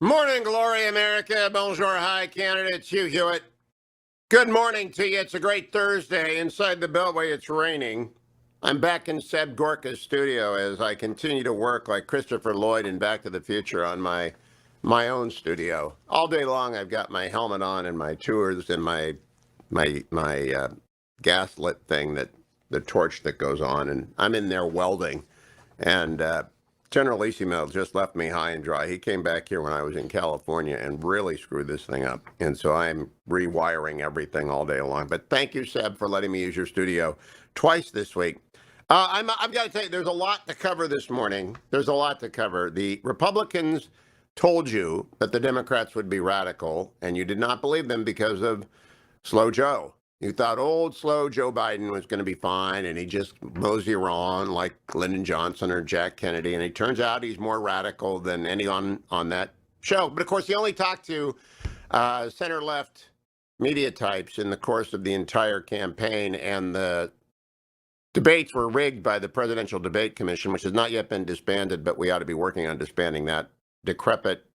Morning, glory, America. Bonjour, hi, Canada. It's Hugh Hewitt. Good morning to you. It's a great Thursday. Inside the Beltway, it's raining. I'm back in Seb Gorka's studio as I continue to work like Christopher Lloyd in Back to the Future on my own studio. All day long, I've got my helmet on and my tours and my gaslit thing, that the torch that goes on, and I'm in there welding. And Generalissimo just left me high and dry. He came back here when I was in California and really screwed this thing up. And so I'm rewiring everything all day long. But thank you, Seb, for letting me use your studio twice this week. I've got to tell you, there's a lot to cover this morning. There's a lot to cover. The Republicans told you that the Democrats would be radical, and you did not believe them because of Slow Joe. You thought old, slow Joe Biden was going to be fine, and he just mows you on like Lyndon Johnson or Jack Kennedy. And it turns out he's more radical than anyone on that show. But of course, he only talked to center-left media types in the course of the entire campaign. And the debates were rigged by the Presidential Debate Commission, which has not yet been disbanded, but we ought to be working on disbanding that decrepit,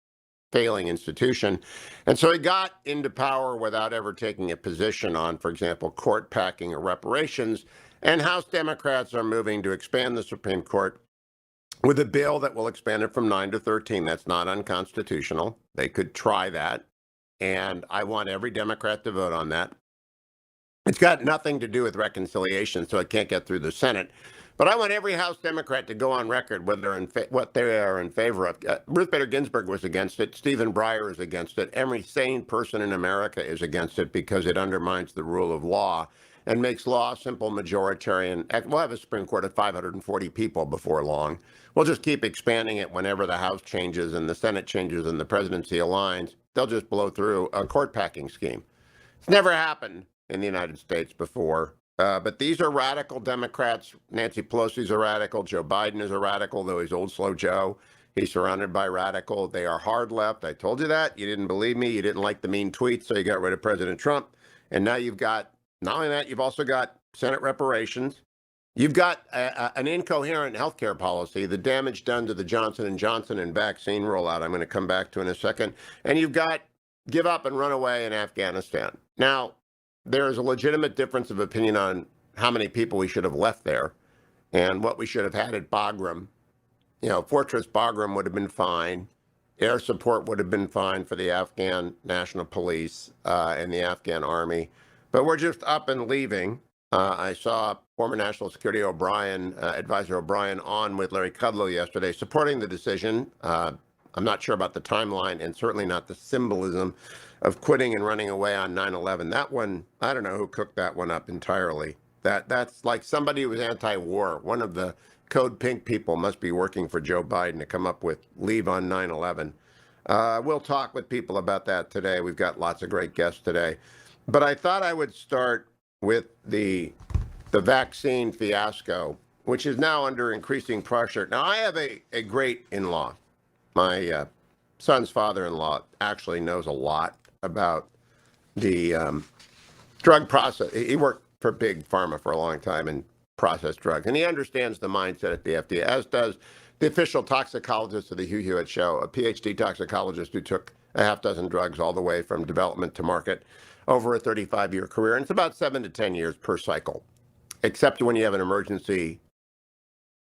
failing institution. And so he got into power without ever taking a position on, for example, court packing or reparations. And House Democrats are moving to expand the Supreme Court with a bill that will expand it from 9 to 13. That's not unconstitutional. They could try that. And I want every Democrat to vote on that. It's got nothing to do with reconciliation, so it can't get through the Senate. But I want every House Democrat to go on record what they are in favor of. Ruth Bader Ginsburg was against it. Stephen Breyer is against it. Every sane person in America is against it because it undermines the rule of law and makes law simple, majoritarian. We'll have a Supreme Court of 540 people before long. We'll just keep expanding it whenever the House changes and the Senate changes and the presidency aligns. They'll just blow through a court packing scheme. It's never happened in the United States before. But these are radical Democrats. Nancy Pelosi's a radical. Joe Biden is a radical, though he's old, slow Joe. He's surrounded by radical. They are hard left. I told you that. You didn't believe me. You didn't like the mean tweets, so you got rid of President Trump. And now you've got, not only that, you've also got Senate reparations. You've got an incoherent healthcare policy, the damage done to the Johnson & Johnson and vaccine rollout, I'm going to come back to in a second. And you've got give up and run away in Afghanistan. Now, there is a legitimate difference of opinion on how many people we should have left there and what we should have had at Bagram. Fortress Bagram would have been fine. Air support would have been fine for the Afghan National Police and the Afghan Army. But we're just up and leaving. I saw former National Security Advisor O'Brien on with Larry Kudlow yesterday supporting the decision. I'm not sure about the timeline and certainly not the symbolism of quitting and running away on 9/11. That one, I don't know who cooked that one up entirely. That's like somebody who was anti-war. One of the Code Pink people must be working for Joe Biden to come up with leave on 9/11. We'll talk with people about that today. We've got lots of great guests today. But I thought I would start with the vaccine fiasco, which is now under increasing pressure. Now, I have a great in-law. My son's father-in-law actually knows a lot about the drug process. He worked for big pharma for a long time and processed drugs, and he understands the mindset at the FDA, as does the official toxicologist of the Hugh Hewitt Show, a PhD toxicologist who took a half dozen drugs all the way from development to market over a 35-year career. And it's about 7 to 10 years per cycle, except when you have an emergency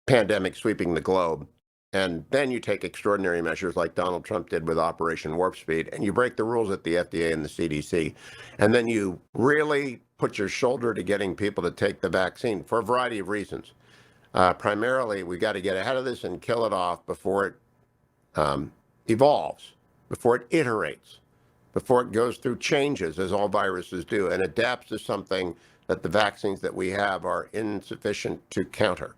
pandemic sweeping the globe. And then you take extraordinary measures like Donald Trump did with Operation Warp Speed, and you break the rules at the FDA and the CDC. And then you really put your shoulder to getting people to take the vaccine for a variety of reasons. Primarily, we got to get ahead of this and kill it off before it evolves, before it iterates, before it goes through changes, as all viruses do, and adapts to something that the vaccines that we have are insufficient to counter.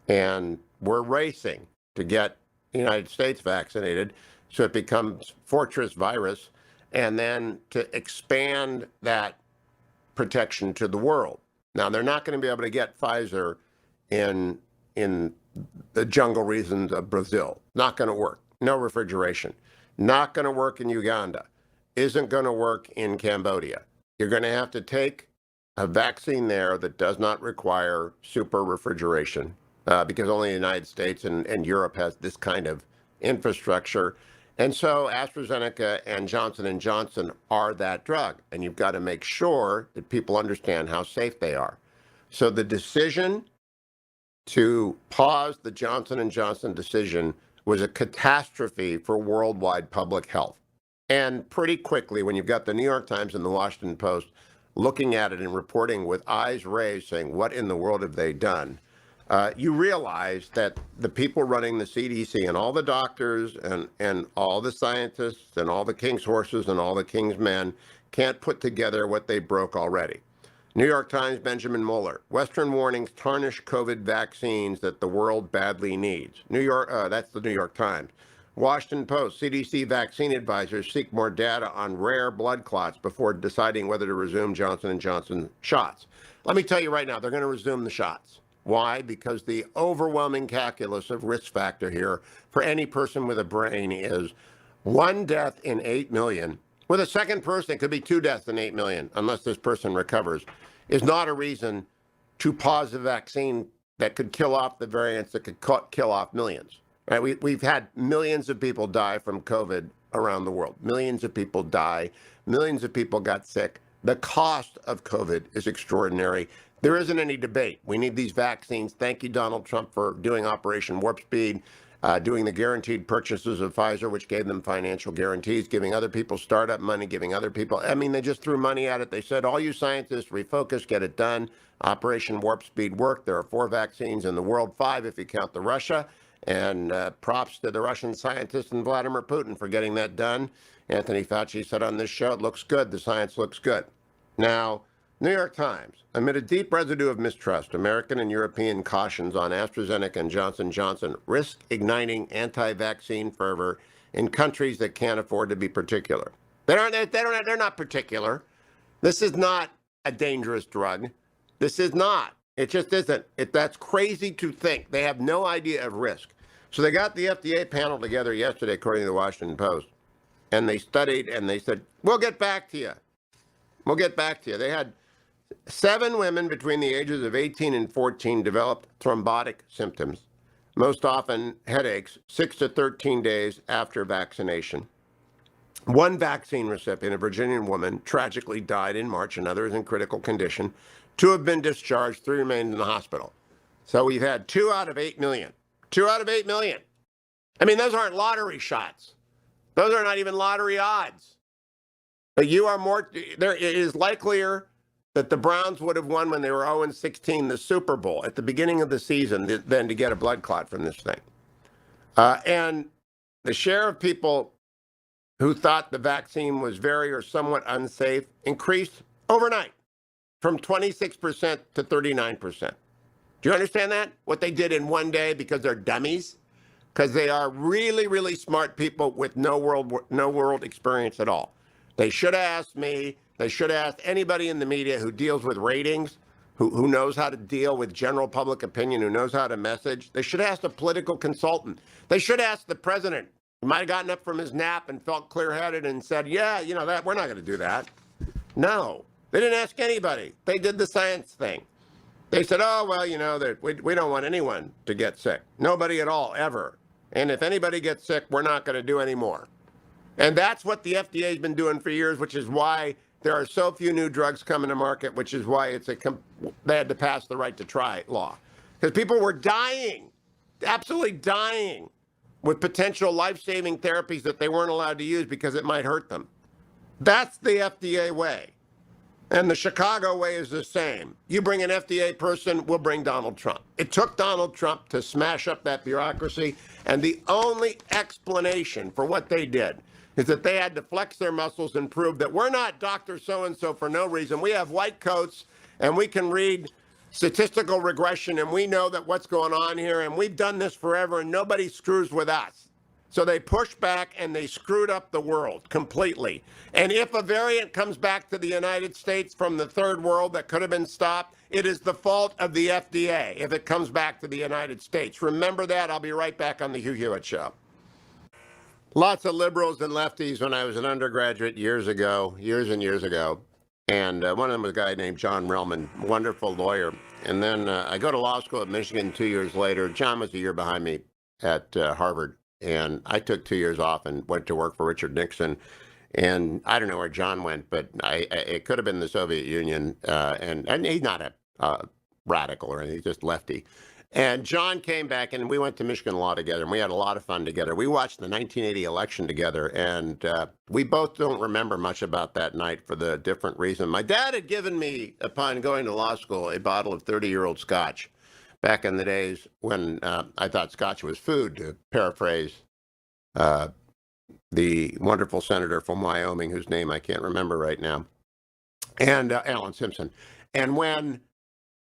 And we're racing to get the United States vaccinated so it becomes fortress virus, and then to expand that protection to the world. Now, they're not going to be able to get Pfizer in the jungle regions of Brazil. Not going to work. No refrigeration. Not going to work in Uganda. Isn't going to work in Cambodia. You're going to have to take a vaccine there that does not require super refrigeration because only the United States and Europe has this kind of infrastructure. And so AstraZeneca and Johnson & Johnson are that drug. And you've got to make sure that people understand how safe they are. So the decision to pause the Johnson & Johnson decision was a catastrophe for worldwide public health. And pretty quickly, when you've got the New York Times and the Washington Post looking at it and reporting with eyes raised saying, what in the world have they done? You realize that the people running the CDC and all the doctors and all the scientists and all the king's horses and all the king's men can't put together what they broke already. New York Times, Benjamin Mueller, Western warnings tarnish COVID vaccines that the world badly needs. That's the New York Times. Washington Post, CDC vaccine advisors seek more data on rare blood clots before deciding whether to resume Johnson & Johnson shots. Let me tell you right now, they're going to resume the shots. Why? Because the overwhelming calculus of risk factor here for any person with a brain is 1 death in 8 million. With a second person, it could be 2 deaths in 8 million, unless this person recovers, is not a reason to pause a vaccine that could kill off the variants that could kill off millions. Right? We've had millions of people die from COVID around the world. Millions of people die. Millions of people got sick. The cost of COVID is extraordinary. There isn't any debate. We need these vaccines. Thank you, Donald Trump, for doing Operation Warp Speed, doing the guaranteed purchases of Pfizer, which gave them financial guarantees, giving other people startup money, giving other people, they just threw money at it. They said, all you scientists, refocus, get it done. Operation Warp Speed worked. There are 4 vaccines in the world, 5 if you count the Russia. And props to the Russian scientists and Vladimir Putin for getting that done. Anthony Fauci said on this show, it looks good. The science looks good. Now, New York Times, amid a deep residue of mistrust, American and European cautions on AstraZeneca and Johnson & Johnson risk igniting anti-vaccine fervor in countries that can't afford to be particular. They're not particular. This is not a dangerous drug. This is not. It just isn't. That's crazy to think. They have no idea of risk. So they got the FDA panel together yesterday, according to the Washington Post, and they studied and they said, we'll get back to you. We'll get back to you. They had 7 women between the ages of 18 and 14 developed thrombotic symptoms, most often headaches, 6 to 13 days after vaccination. 1 vaccine recipient, a Virginian woman, tragically died in March. Another is in critical condition. 2 have been discharged. 3 remain in the hospital. So we've had 2 out of 8 million. 2 out of 8 million. Those aren't lottery shots. Those are not even lottery odds. But it is likelier that the Browns would have won when they were 0-16 the Super Bowl at the beginning of the season than to get a blood clot from this thing. And the share of people who thought the vaccine was very or somewhat unsafe increased overnight from 26% to 39%. Do you understand that? What they did in one day because they're dummies? Because they are really, really smart people with no world experience at all. They should have asked me. They should have asked anybody in the media who deals with ratings, who knows how to deal with general public opinion, who knows how to message. They should have asked a political consultant. They should have asked the president. He might have gotten up from his nap and felt clear-headed and said, yeah, that we're not going to do that. No, they didn't ask anybody. They did the science thing. They said, oh, well, we don't want anyone to get sick. Nobody at all, ever. And if anybody gets sick, we're not going to do any more. And that's what the FDA has been doing for years, which is why there are so few new drugs coming to market, which is why they had to pass the right to try law. Because people were dying, absolutely dying, with potential life-saving therapies that they weren't allowed to use because it might hurt them. That's the FDA way. And the Chicago way is the same. You bring an FDA person, we'll bring Donald Trump. It took Donald Trump to smash up that bureaucracy, and the only explanation for what they did is that they had to flex their muscles and prove that we're not Dr. So-and-so for no reason. We have white coats, and we can read statistical regression, and we know that what's going on here, and we've done this forever, and nobody screws with us. So they pushed back, and they screwed up the world completely. And if a variant comes back to the United States from the third world that could have been stopped, it is the fault of the FDA if it comes back to the United States. Remember that. I'll be right back on the Hugh Hewitt Show. Lots of liberals and lefties when I was an undergraduate years and years ago. And one of them was a guy named John Relman, wonderful lawyer. And then I go to law school at Michigan 2 years later. John was a year behind me at Harvard. and I took 2 years off and went to work for Richard Nixon. And I don't know where John went, but it could have been the Soviet Union. And he's not a radical or anything, he's just lefty. And John came back, and we went to Michigan Law together, and we had a lot of fun together. We watched the 1980 election together, and we both don't remember much about that night for the different reason. My dad had given me, upon going to law school, a bottle of 30-year-old scotch back in the days when I thought scotch was food, to paraphrase the wonderful senator from Wyoming, whose name I can't remember right now, and Alan Simpson. And when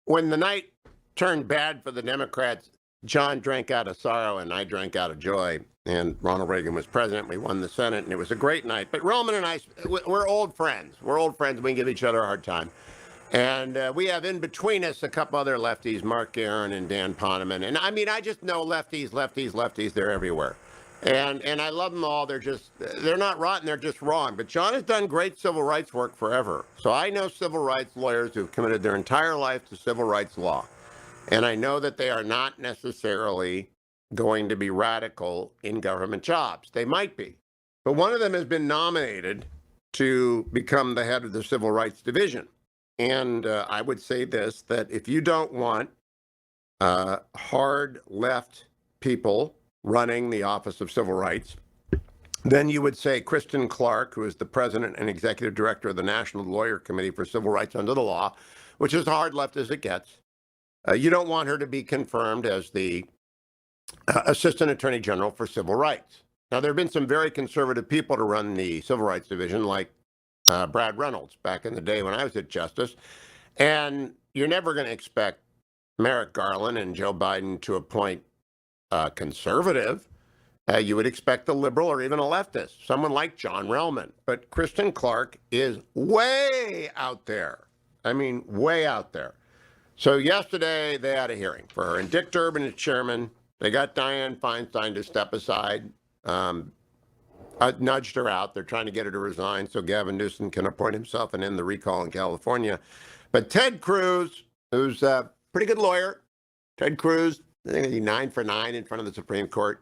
the night turned bad for the Democrats, John drank out of sorrow and I drank out of joy. And Ronald Reagan was president. We won the Senate, and it was a great night. But Roman and I, we're old friends. We're old friends. We give each other a hard time. And we have in between us a couple other lefties, Mark Aaron and Dan Poneman. And I mean, I just know lefties. They're everywhere. And I love them all. They're not rotten. They're just wrong. But John has done great civil rights work forever. So I know civil rights lawyers who've committed their entire life to civil rights law. And I know that they are not necessarily going to be radical in government jobs. They might be. But one of them has been nominated to become the head of the Civil Rights Division. And I would say this, that if you don't want hard left people running the Office of Civil Rights, then you would say Kristen Clarke, who is the president and executive director of the National Lawyer Committee for Civil Rights Under the Law, which is hard left as it gets. You don't want her to be confirmed as the Assistant Attorney General for Civil Rights. Now, there have been some very conservative people to run the Civil Rights Division, like Brad Reynolds back in the day when I was at Justice. And you're never going to expect Merrick Garland and Joe Biden to appoint a conservative. You would expect a liberal or even a leftist, someone like John Relman. But Kristen Clarke is way out there. I mean, way out there. So yesterday, they had a hearing for her, and Dick Durbin is chairman. They got Dianne Feinstein to step aside, nudged her out. They're trying to get her to resign so Gavin Newsom can appoint himself and end the recall in California. But Ted Cruz, who's a pretty good lawyer, Ted Cruz, I think he's 9 for 9 in front of the Supreme Court.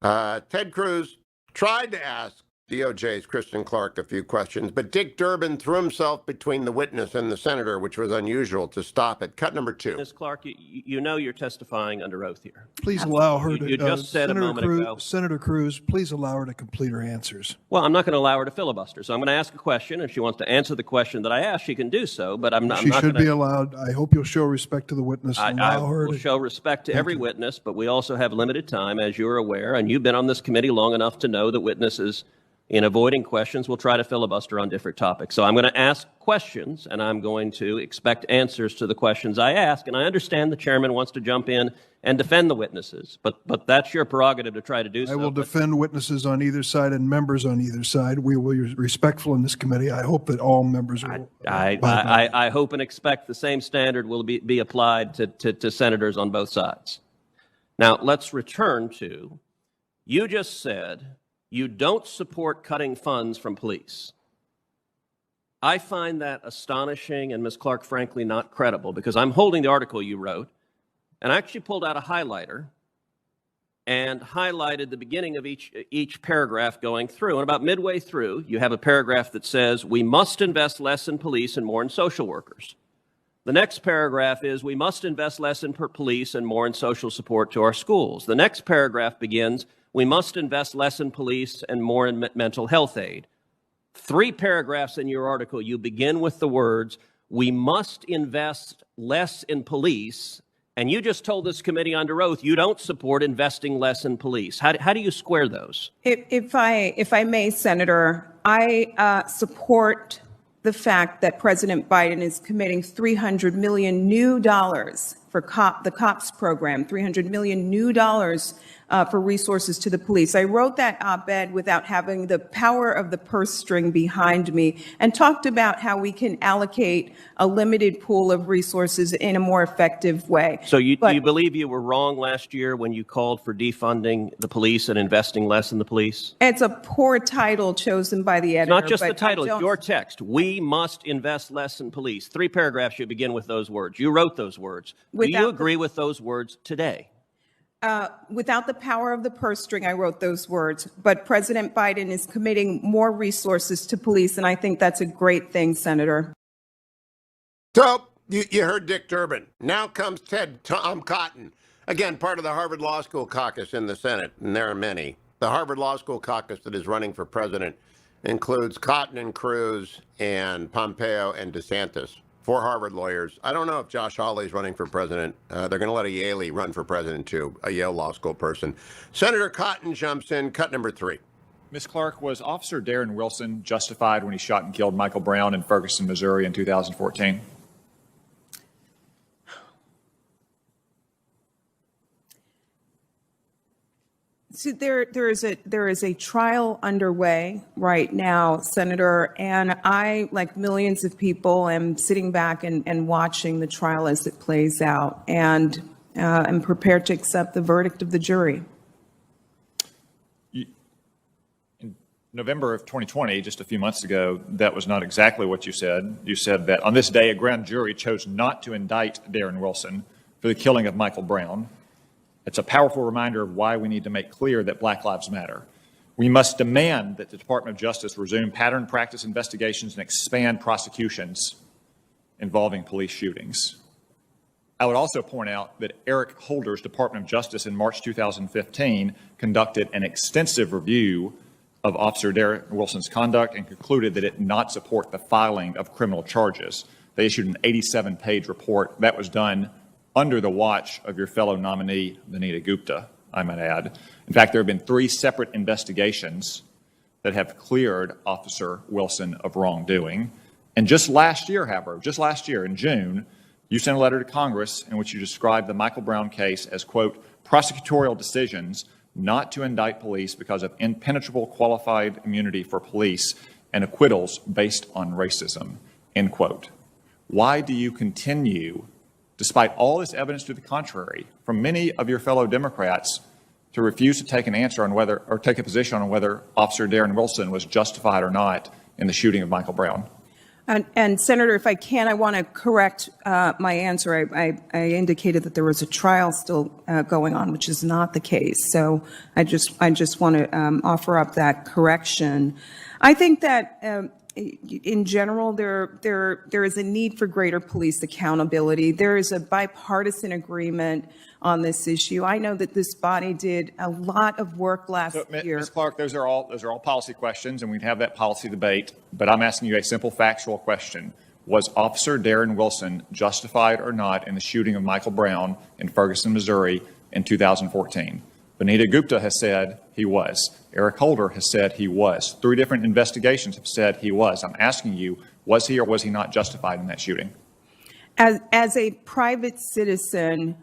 Ted Cruz tried to ask DOJ's Kristen Clarke a few questions, but Dick Durbin threw himself between the witness and the senator, which was unusual, to stop it. Cut number 2. Ms. Clarke, you know you're testifying under oath here. Please allow her to. You just said Senator a moment ago. Senator Cruz, please allow her to complete her answers. Well, I'm not going to allow her to filibuster, so I'm going to ask a question. If she wants to answer the question that I asked, she can do so, but I'm not. She should be allowed. I hope you'll show respect to the witness and I allow her will to show respect to every witness, but we also have limited time, as you're aware, and you've been on this committee long enough to know that witnesses, in avoiding questions, will try to filibuster on different topics. So I'm going to ask questions, and I'm going to expect answers to the questions I ask. And I understand the chairman wants to jump in and defend the witnesses, but that's your prerogative to try to do so. I will defend witnesses on either side and members on either side. We will be respectful in this committee. I hope that all members will. I hope and expect the same standard will be applied to senators on both sides. Now, let's return to, you just said you don't support cutting funds from police. I find that astonishing and, Ms. Clarke, frankly, not credible, because I'm holding the article you wrote, and I actually pulled out a highlighter and highlighted the beginning of each paragraph going through. And about midway through, you have a paragraph that says, we must invest less in police and more in social workers. The next paragraph is, we must invest less in police and more in social support to our schools. The next paragraph begins, we must invest less in police and more in mental health aid. 3 paragraphs in your article, you begin with the words, we must invest less in police, and you just told this committee under oath you don't support investing less in police. How do you square those? If I may, Senator, I support the fact that President Biden is committing $300 million new dollars for the COPS program, $300 million new dollars for resources to the police. I wrote that op-ed without having the power of the purse string behind me, and talked about how we can allocate a limited pool of resources in a more effective way. So you believe you were wrong last year when you called for defunding the police and investing less in the police? It's a poor title chosen by the editor. It's not just the title, it's your text. We must invest less in police. 3 paragraphs should begin with those words. You wrote those words. Do you agree with those words today? Without the power of the purse string, I wrote those words, but President Biden is committing more resources to police, and I think that's a great thing, Senator. So you heard Dick Durbin. Now comes Tom Cotton, again, part of the Harvard Law School caucus in the Senate, and there are many. The Harvard Law School caucus that is running for president includes Cotton and Cruz and Pompeo and DeSantis. 4 Harvard lawyers. I don't know if Josh Hawley's running for president. They're going to let a Yaley run for president, too, a Yale Law School person. Senator Cotton jumps in, cut number 3. Ms. Clarke, was Officer Darren Wilson justified when he shot and killed Michael Brown in Ferguson, Missouri in 2014? So there is a trial underway right now, Senator, and I, like millions of people, am sitting back and watching the trial as it plays out, and am prepared to accept the verdict of the jury. In November of 2020, just a few months ago, that was not exactly what you said. You said that on this day, a grand jury chose not to indict Darren Wilson for the killing of Michael Brown. It's a powerful reminder of why we need to make clear that Black Lives Matter. We must demand that the Department of Justice resume pattern practice investigations and expand prosecutions involving police shootings. I would also point out that Eric Holder's Department of Justice in March 2015 conducted an extensive review of Officer Darren Wilson's conduct and concluded that it did not support the filing of criminal charges. They issued an 87-page report that was done under the watch of your fellow nominee, Vanita Gupta, I might add. In fact, there have been 3 separate investigations that have cleared Officer Wilson of wrongdoing. And just last year, however, just last year in June, you sent a letter to Congress in which you described the Michael Brown case as, quote, prosecutorial decisions not to indict police because of impenetrable qualified immunity for police and acquittals based on racism, end quote. Why do you continue, despite all this evidence to the contrary from many of your fellow Democrats, to refuse to take an answer on whether, or take a position on whether Officer Darren Wilson was justified or not in the shooting of Michael Brown? And Senator, if I can, I want to correct my answer. I indicated that there was a trial still going on, which is not the case. So I just want to offer up that correction. I think that in general, there is a need for greater police accountability. There is a bipartisan agreement on this issue. I know that this body did a lot of work last year. Ms. Clarke, those are all policy questions, and we'd have that policy debate. But I'm asking you a simple factual question. Was Officer Darren Wilson justified or not in the shooting of Michael Brown in Ferguson, Missouri in 2014? Vanita Gupta has said he was. Eric Holder has said he was. 3 different investigations have said he was. I'm asking you, was he or was he not justified in that shooting? As a private citizen,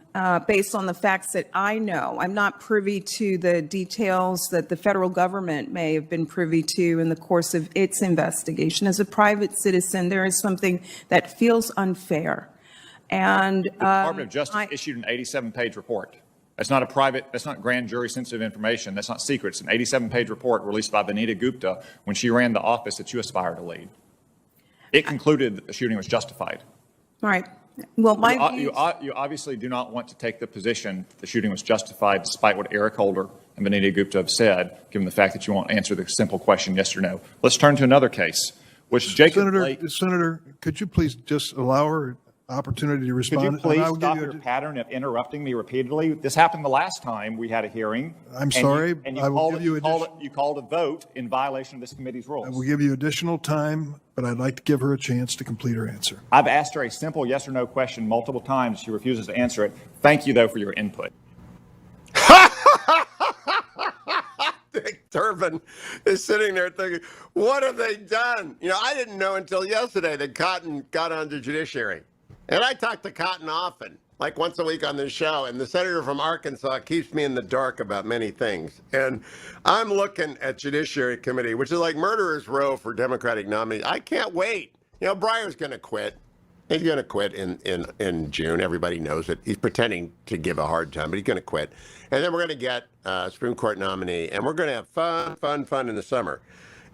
based on the facts that I know, I'm not privy to the details that the federal government may have been privy to in the course of its investigation. As a private citizen, there is something that feels unfair. And the Department of Justice issued an 87-page report. That's not that's not grand jury sensitive information. That's not secret. It's an 87-page report released by Vanita Gupta when she ran the office that you aspire to lead. It concluded that the shooting was justified. All right. Well, You obviously do not want to take the position that the shooting was justified, despite what Eric Holder and Vanita Gupta have said, given the fact that you won't answer the simple question yes or no. Let's turn to another case, which Jacob Blake. Senator, could you please just allow her opportunity to respond? Could you please stop your pattern of interrupting me repeatedly? This happened the last time we had a hearing. I'm sorry. You called a vote in violation of this committee's rules. I will give you additional time, but I'd like to give her a chance to complete her answer. I've asked her a simple yes or no question multiple times. She refuses to answer it. Thank you, though, for your input. Dick Durbin is sitting there thinking, what have they done? You know, I didn't know until yesterday that Cotton got on the Judiciary. And I talk to Cotton often, like once a week on this show, and the senator from Arkansas keeps me in the dark about many things. And I'm looking at Judiciary Committee, which is like murderer's row for Democratic nominees. I can't wait. You know, Breyer's going to quit. He's going to quit in June. Everybody knows it. He's pretending to give a hard time, but he's going to quit. And then we're going to get a Supreme Court nominee, and we're going to have fun in the summer.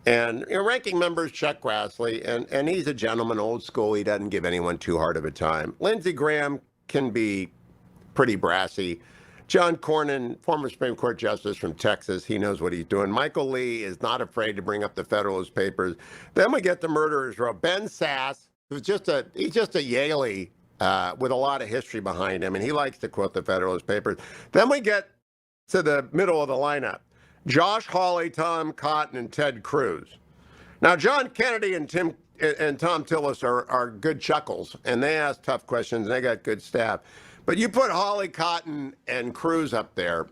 And ranking member is Chuck Grassley, and he's a gentleman, old school. He doesn't give anyone too hard of a time. Lindsey Graham can be pretty brassy. John Cornyn, former Supreme Court Justice from Texas, he knows what he's doing. Michael Lee is not afraid to bring up the Federalist Papers. Then we get the murderers row. Ben Sass, he's just a Yaley with a lot of history behind him, and he likes to quote the Federalist Papers. Then we get to the middle of the lineup. Josh Hawley, Tom Cotton, and Ted Cruz. Now, John Kennedy and Tom Tillis are good chuckles, and they ask tough questions, and they got good staff. But you put Hawley, Cotton, and Cruz up there,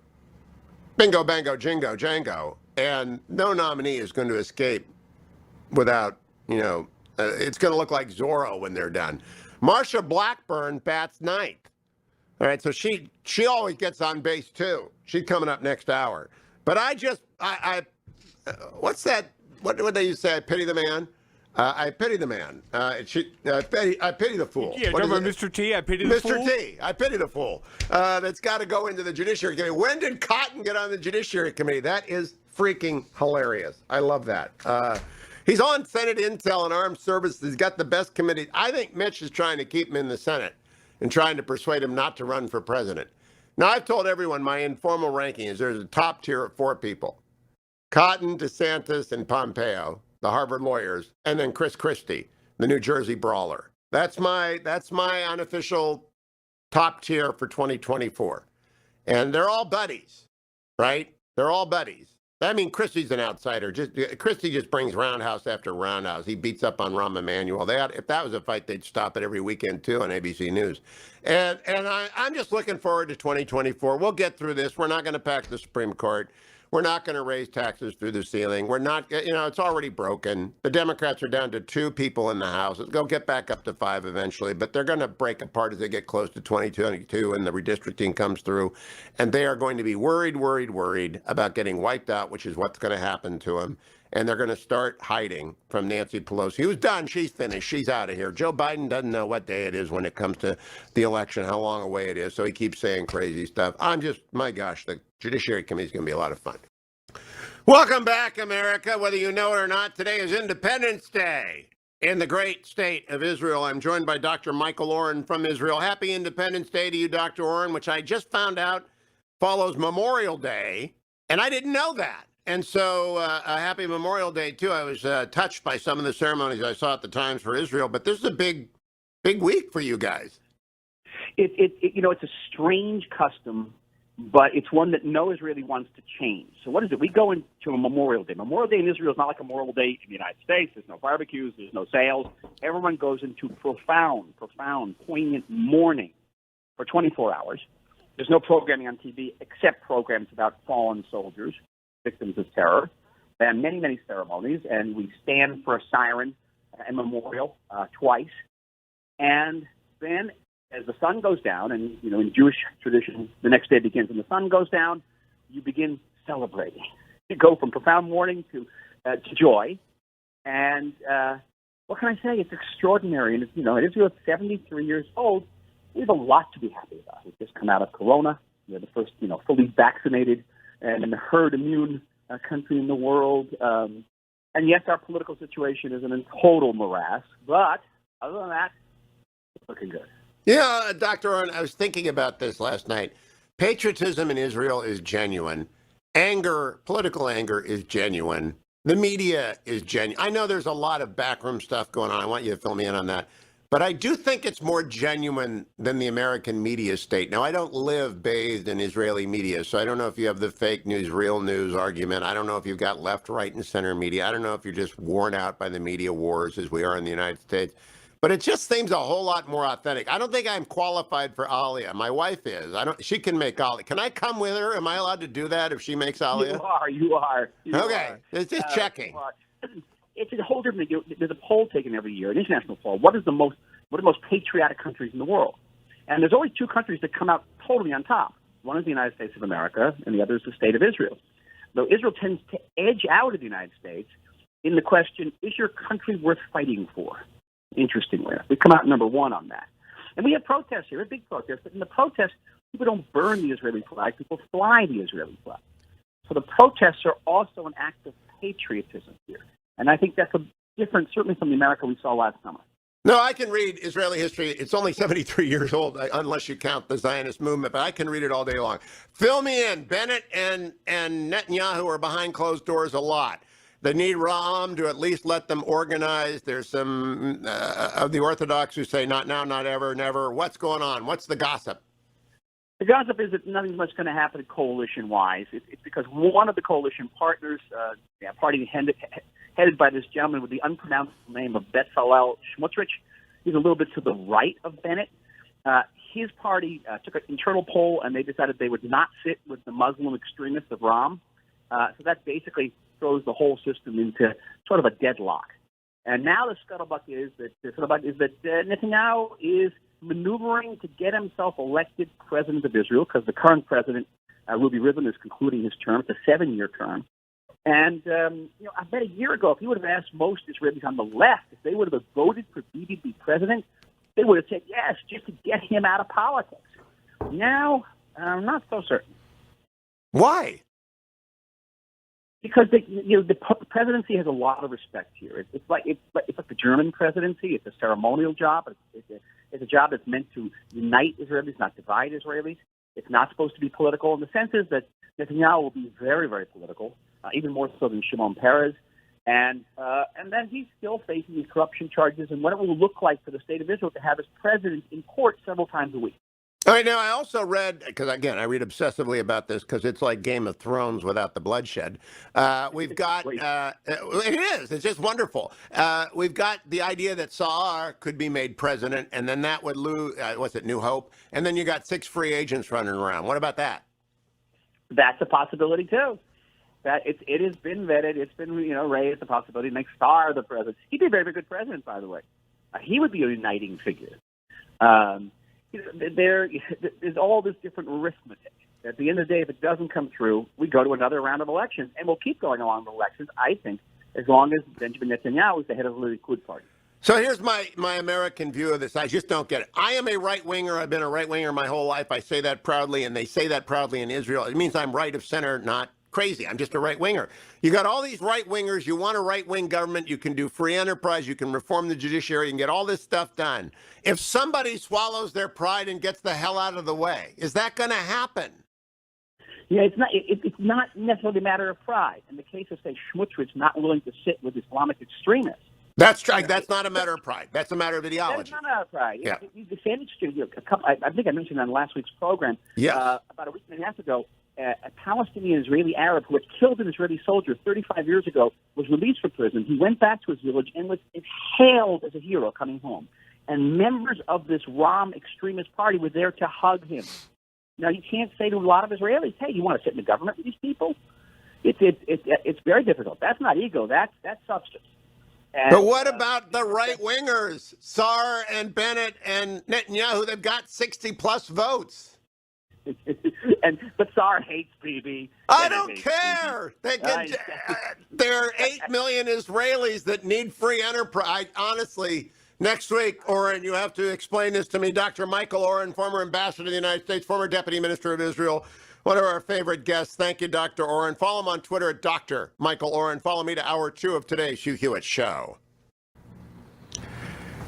bingo, bango, jingo, jango, and no nominee is going to escape without, it's going to look like Zorro when they're done. Marsha Blackburn bats ninth. All right, so she always gets on base too. She's coming up next hour. But what's that? What do they used to say? I pity the man. I pity the man. I pity the fool. Yeah, remember Mr. T? I pity the fool. Mr. T. I pity the fool. That's got to go into the Judiciary Committee. When did Cotton get on the Judiciary Committee? That is freaking hilarious. I love that. He's on Senate Intel and Armed Services. He's got the best committee. I think Mitch is trying to keep him in the Senate and trying to persuade him not to run for president. Now, I've told everyone my informal ranking is there's a top tier of 4 people. Cotton, DeSantis, and Pompeo, the Harvard lawyers, and then Chris Christie, the New Jersey brawler. That's my unofficial top tier for 2024. And they're all buddies, right? They're all buddies. I mean, Christie's an outsider. Christie just brings roundhouse after roundhouse. He beats up on Rahm Emanuel. If that was a fight, they'd stop it every weekend, too, on ABC News. And I'm just looking forward to 2024. We'll get through this. We're not going to pack the Supreme Court. We're not going to raise taxes through the ceiling. We're not, it's already broken. The Democrats are down to 2 people in the House. They'll get back up to 5 eventually, but they're going to break apart as they get close to 2022 and the redistricting comes through. And they are going to be worried about getting wiped out, which is what's going to happen to them. And they're going to start hiding from Nancy Pelosi, who's done. She's finished. She's out of here. Joe Biden doesn't know what day it is when it comes to the election, how long away it is. So he keeps saying crazy stuff. My gosh, the Judiciary Committee is going to be a lot of fun. Welcome back, America. Whether you know it or not, today is Independence Day in the great state of Israel. I'm joined by Dr. Michael Oren from Israel. Happy Independence Day to you, Dr. Oren, which I just found out follows Memorial Day, and I didn't know that. And so a happy Memorial Day, too. I was touched by some of the ceremonies I saw at the Times for Israel, but this is a big week for you guys. It's a strange custom, but it's one that no Israeli wants to change. So what is it? We go into a Memorial Day. Memorial Day in Israel is not like a Memorial Day in the United States. There's no barbecues. There's no sales. Everyone goes into profound, poignant mourning for 24 hours. There's no programming on TV except programs about fallen soldiers, victims of terror, and many ceremonies. And we stand for a siren and memorial twice. And then as the sun goes down, and, in Jewish tradition, the next day begins when the sun goes down, you begin celebrating. You go from profound mourning to joy. And what can I say? It's extraordinary. And, Israel is 73 years old. We have a lot to be happy about. We've just come out of Corona. We're the first, fully vaccinated and herd immune country in the world. And yes, our political situation is in a total morass. But other than that, it's looking good. Yeah, Dr. Oren, I was thinking about this last night. Patriotism in Israel is genuine. Political anger is genuine. The media is genuine. I know there's a lot of backroom stuff going on. I want you to fill me in on that. But I do think it's more genuine than the American media state. Now, I don't live bathed in Israeli media, so I don't know if you have the fake news, real news argument. I don't know if you've got left, right, and center media. I don't know if you're just worn out by the media wars as we are in the United States. But it just seems a whole lot more authentic. I don't think I'm qualified for Aliyah. My wife is. She can make Aliyah. Can I come with her? Am I allowed to do that if she makes Aliyah? You are. Okay. It's just checking. It's a whole different thing. There's a poll taken every year, an international poll. What are the most patriotic countries in the world? And there's always 2 countries that come out totally on top. One is the United States of America, and the other is the state of Israel. Though Israel tends to edge out of the United States in the question, is your country worth fighting for? Interestingly, we come out number 1 on that. And we have protests here, a big protest. But in the protests, people don't burn the Israeli flag. People fly the Israeli flag. So the protests are also an act of patriotism here. And I think that's a different, certainly from the America we saw last summer. No, I can read Israeli history. It's only 73 years old, unless you count the Zionist movement, but I can read it all day long. Fill me in. Bennett and Netanyahu are behind closed doors a lot. They need Ra'am to at least let them organize. There's some of the Orthodox who say not now, not ever, never. What's going on? What's the gossip? The gossip is that nothing much going to happen coalition-wise. It's because one of the coalition partners, party headed by this gentleman with the unpronounceable name of Bezalel Smotrich, he's a little bit to the right of Bennett. His party took an internal poll, and they decided they would not sit with the Muslim extremists of Ra'am. So that basically throws the whole system into sort of a deadlock. And now the scuttlebutt is that Netanyahu is maneuvering to get himself elected president of Israel, because the current president, Ruby Rivlin, is concluding his term. It's a 7-year term. And, I bet a year ago, if he would have asked most Israelis on the left if they would have voted for Bibi to be president, they would have said yes, just to get him out of politics. Now, I'm not so certain. Why? Because the presidency has a lot of respect here. It's like the German presidency. It's a ceremonial job. It's a job that's meant to unite Israelis, not divide Israelis. It's not supposed to be political. And the sense is that Netanyahu will be very, very political, even more so than Shimon Peres. And then he's still facing these corruption charges, and what it will look like for the state of Israel to have his president in court several times a week. All right, now I also read, because again, I read obsessively about this because it's like Game of Thrones without the bloodshed. We've got, it is, it's just wonderful. We've got the idea that Saar could be made president, and then that would lose, what's it, New Hope? And then you got 6 free agents running around. What about that? That's a possibility, too. That it has been vetted. It's been, raised the possibility to make Saar the president. He'd be a very, very good president, by the way. He would be a uniting figure. There's all this different arithmetic. At the end of the day, if it doesn't come through, we go to another round of elections, and we'll keep going along with elections, I think, as long as Benjamin Netanyahu is the head of the Likud party. So here's my American view of this. I just don't get it. I am a right-winger. I've been a right-winger my whole life. I say that proudly, and they say that proudly in Israel. It means I'm right of center, not crazy. I'm just a right-winger. You got all these right-wingers. You want a right-wing government. You can do free enterprise. You can reform the judiciary. You can get all this stuff done. If somebody swallows their pride and gets the hell out of the way, is that going to happen? Yeah, it's not necessarily a matter of pride. In the case of, say, Smotrich not willing to sit with Islamic extremists. That's right. That's not a matter of pride. That's a matter of ideology. That's not a matter of pride. Yeah. It's interesting. I think I mentioned on last week's program, yes. About a week and a half ago, a Palestinian Israeli Arab who had killed an Israeli soldier 35 years ago was released from prison. He went back to his village and was hailed as a hero coming home. And members of this Ra'am extremist party were there to hug him. Now, you can't say to a lot of Israelis, hey, you want to sit in the government with these people? It's very difficult. That's not ego. That's substance. And, but what about the right-wingers? Saar and Bennett and Netanyahu, they've got 60-plus votes. But Saar hates Bibi. I don't care. There are 8 million Israelis that need free enterprise. Honestly, next week, Oren, you have to explain this to me. Dr. Michael Oren, former ambassador to the United States, former deputy minister of Israel, one of our favorite guests. Thank you, Dr. Oren. Follow him on Twitter at Dr. Michael Oren. Follow me to Hour 2 of today's Hugh Hewitt Show.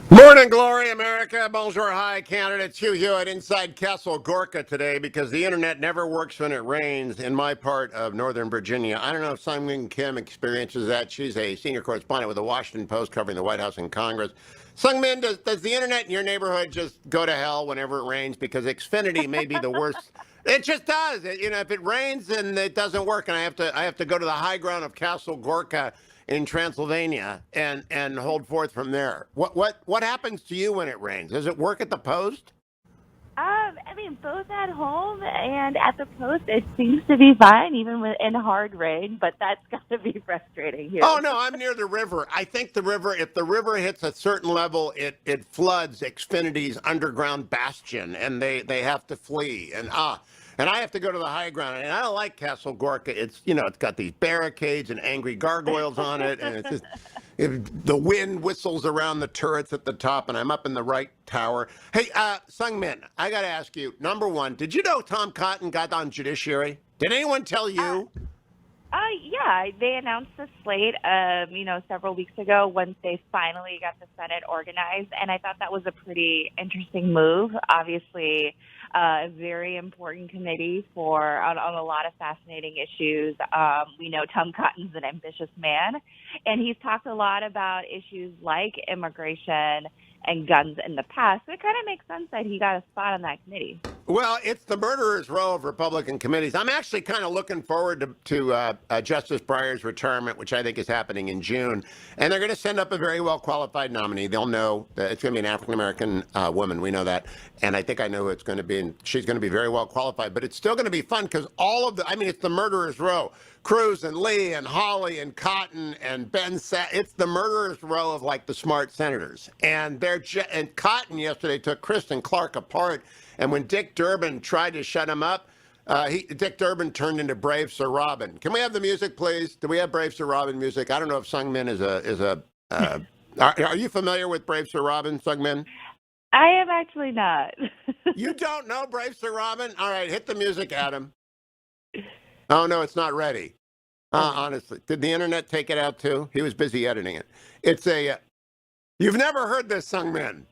Morning glory, America. Bonjour, hi, candidates. Hugh Hewitt inside Castle Gorka today because the internet never works when it rains in my part of Northern Virginia. I don't know if Sung-Min Kim experiences that. She's a senior correspondent with the Washington Post covering the White House and Congress. Sung-Min, does the internet in your neighborhood just go to hell whenever it rains? Because Xfinity may be the worst. It just does. If it rains and it doesn't work, and I have to go to the high ground of Castle Gorka in Transylvania and hold forth from there. What happens to you when it rains? Does it work at the Post? Both at home and at the Post, it seems to be fine, even in hard rain, but that's got to be frustrating here. Oh, no, I'm near the river. I think the river, if the river hits a certain level, it floods Xfinity's underground bastion, and they have to flee. And I have to go to the high ground, and I don't like Castle Gorka. It's got these barricades and angry gargoyles on it, and it's just the wind whistles around the turrets at the top, and I'm up in the right tower. Hey, Sung-Min, I got to ask you, number one, did you know Tom Cotton got on Judiciary? Did anyone tell you? Yeah, they announced the slate, several weeks ago once they finally got the Senate organized, and I thought that was a pretty interesting move. Obviously, a very important committee on a lot of fascinating issues. We know Tom Cotton's an ambitious man, and he's talked a lot about issues like immigration and guns in the past. So it kind of makes sense that he got a spot on that committee. Well, it's the murderer's row of Republican committees. I'm actually kind of looking forward to Justice Breyer's retirement, which I think is happening in June. And they're going to send up a very well-qualified nominee. They'll know that it's going to be an African-American woman. We know that. And I think I know who it's going to be. And she's going to be very well-qualified. But it's still going to be fun because it's the murderer's row. Cruz and Lee and Hawley and Cotton and it's the murderer's row of like the smart senators. And and Cotton yesterday took Kristen Clarke apart. And when Dick Durbin tried to shut him up, Dick Durbin turned into Brave Sir Robin. Can we have the music, please? Do we have Brave Sir Robin music? I don't know if Sung Min is a. Are you familiar with Brave Sir Robin, Sung Min? I am actually not. You don't know Brave Sir Robin? All right, hit the music, Adam. Oh, no, it's not ready. Honestly, did the internet take it out too? He was busy editing it. It's you've never heard this, Sung Min?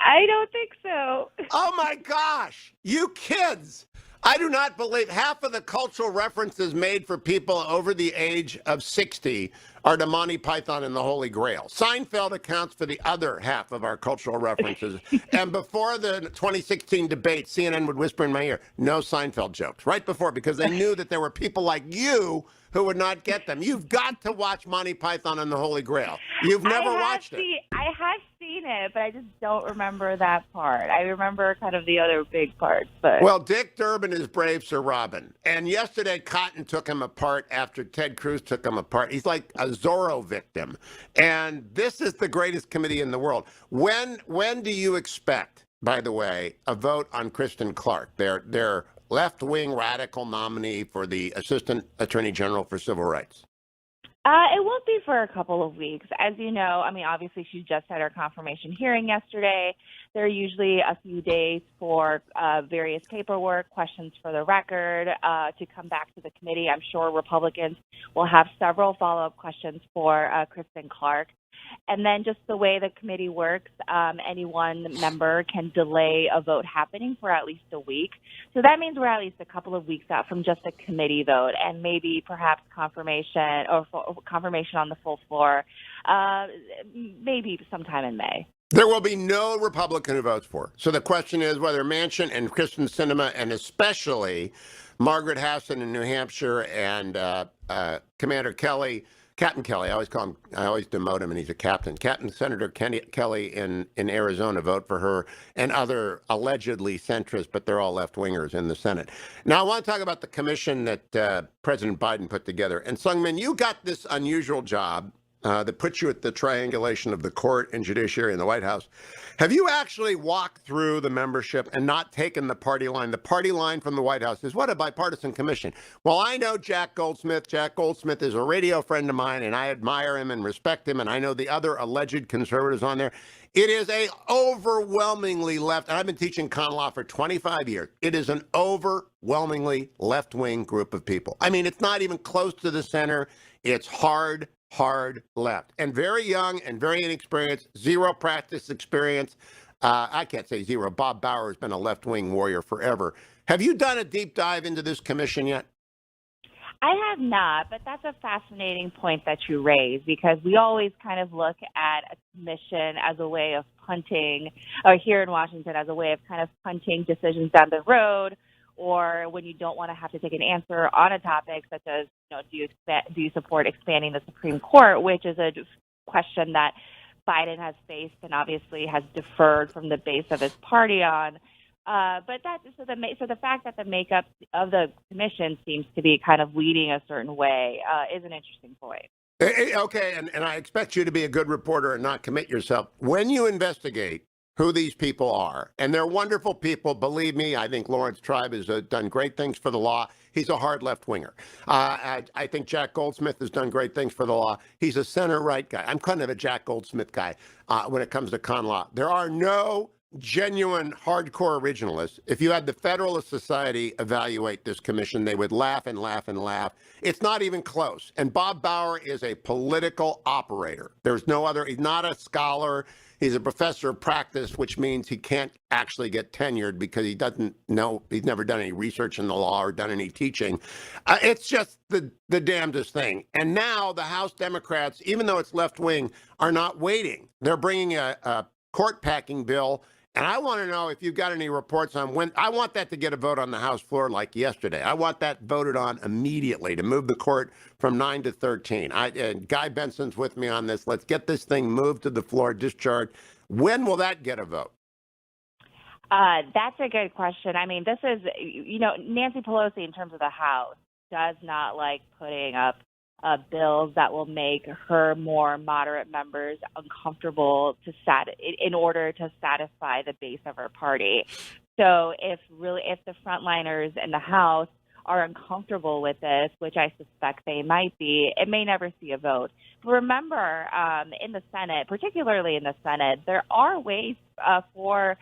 I don't think so. Oh my gosh, you kids. I do not believe half of the cultural references made for people over the age of 60 are to Monty Python and the Holy Grail. Seinfeld accounts for the other half of our cultural references. And before the 2016 debate, CNN would whisper in my ear, no Seinfeld jokes, right before, because they knew that there were people like you who would not get them. You've got to watch Monty Python and the Holy Grail. You've never watched it. I have seen it, but I just don't remember that part. I remember kind of the other big parts. But well, Dick Durbin is Brave Sir Robin. And yesterday, Cotton took him apart after Ted Cruz took him apart. He's like a Zorro victim. And this is the greatest committee in the world. When do you expect, by the way, a vote on Kristen Clarke, their left-wing radical nominee for the Assistant Attorney General for Civil Rights? It won't be for a couple of weeks. As you know, obviously she just had her confirmation hearing yesterday. There are usually a few days for various paperwork, questions for the record, to come back to the committee. I'm sure Republicans will have several follow-up questions for Kristen Clarke. And then just the way the committee works, any one member can delay a vote happening for at least a week. So that means we're at least a couple of weeks out from just a committee vote and maybe perhaps confirmation on the full floor, maybe sometime in May. There will be no Republican who votes for. So the question is whether Manchin and Kristen Sinema and especially Margaret Hassan in New Hampshire and Commander Kelly, Captain Kelly, I always demote him and he's a captain. Senator Kelly in Arizona vote for her and other allegedly centrists, but they're all left-wingers in the Senate. Now, I want to talk about the commission that President Biden put together. And Sung Min, you got this unusual job that puts you at the triangulation of the court and judiciary in the White House. Have you actually walked through the membership and not taken the party line? The party line from the White House is what, a bipartisan commission. Well, I know Jack Goldsmith. Jack Goldsmith is a radio friend of mine, and I admire him and respect him, and I know the other alleged conservatives on there. It is a overwhelmingly left, and I've been teaching con law for 25 years. It is an overwhelmingly left-wing group of people. It's not even close to the center. It's hard left, and very young and very inexperienced, zero practice experience. I can't say zero. Bob Bauer has been a left-wing warrior forever. Have you done a deep dive into this commission yet? I have not, but that's a fascinating point that you raise, because we always kind of look at a commission as a way of punting, or here in Washington as a way of kind of punting decisions down the road, or when you don't want to have to take an answer on a topic such as, do you support expanding the Supreme Court, which is a question that Biden has faced and obviously has deferred from the base of his party on. So the fact that the makeup of the commission seems to be kind of leading a certain way is an interesting point. Okay, and I expect you to be a good reporter and not commit yourself. When you investigate who these people are, and they're wonderful people, believe me, I think Lawrence Tribe has done great things for the law. He's a hard left-winger. I think Jack Goldsmith has done great things for the law. He's a center-right guy. I'm kind of a Jack Goldsmith guy when it comes to con law. There are no genuine hardcore originalists, if you had the Federalist Society evaluate this commission, they would laugh and laugh and laugh. It's not even close. And Bob Bauer is a political operator. There's no other, he's not a scholar. He's a professor of practice, which means he can't actually get tenured because he doesn't know, he's never done any research in the law or done any teaching. It's just the damnedest thing. And now the House Democrats, even though it's left wing, are not waiting. They're bringing a court packing bill. And I want to know if you've got any reports on when. I want that to get a vote on the House floor like yesterday. I want that voted on immediately to move the court from 9 to 13. Guy Benson's with me on this. Let's get this thing moved to the floor, discharged. When will that get a vote? That's a good question. I mean, this is, Nancy Pelosi, in terms of the House, does not like putting up bills that will make her more moderate members uncomfortable in order to satisfy the base of her party. So if the frontliners in the House are uncomfortable with this, which I suspect they might be, it may never see a vote. But remember, in the Senate, particularly in the Senate, there are ways for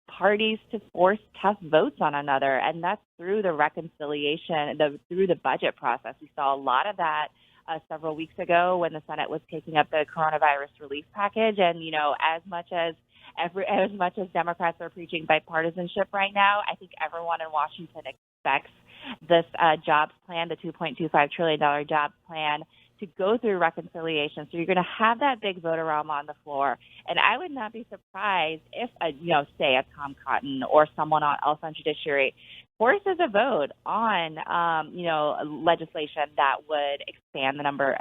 parties to force tough votes on another, and that's through the reconciliation, through the budget process. We saw a lot of that several weeks ago when the Senate was taking up the coronavirus relief package. And, as much as Democrats are preaching bipartisanship right now, I think everyone in Washington expects this jobs plan, the $2.25 trillion jobs plan, to go through reconciliation. So you're going to have that big vote-a-rama on the floor. And I would not be surprised if, say a Tom Cotton or someone else on Judiciary forces a vote on, legislation that would expand the number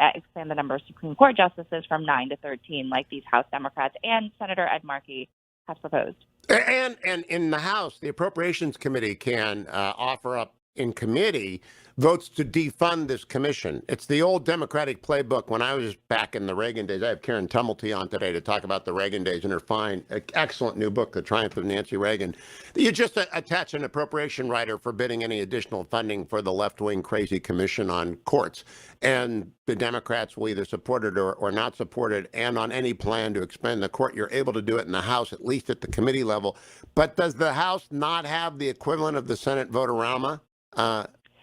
of Supreme Court justices from 9 to 13, like these House Democrats and Senator Ed Markey has proposed. And in the House, the Appropriations Committee can offer up in committee votes to defund this commission. It's the old Democratic playbook. When I was back in the Reagan days, I have Karen Tumulty on today to talk about the Reagan days and her fine, excellent new book, The Triumph of Nancy Reagan. You just attach an appropriation rider forbidding any additional funding for the left-wing crazy commission on courts. And the Democrats will either support it or not support it. And on any plan to expand the court, you're able to do it in the House, at least at the committee level. But does the House not have the equivalent of the Senate vote-a-rama?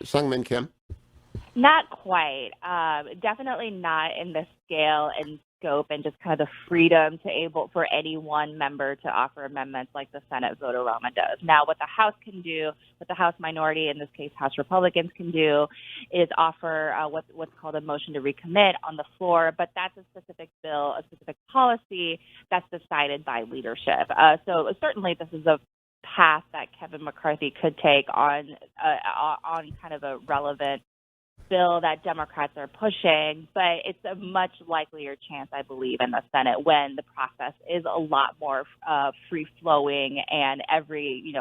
Sungmin Kim? Not quite. Definitely not in the scale and scope and just kind of the freedom for any one member to offer amendments like the Senate vote-a-rama does. Now, what the House can do, what the House minority, in this case House Republicans, can do is offer what's called a motion to recommit on the floor, but that's a specific bill, a specific policy that's decided by leadership. So certainly this is a path that Kevin McCarthy could take on kind of a relevant bill that Democrats are pushing, but it's a much likelier chance, I believe, in the Senate when the process is a lot more free-flowing and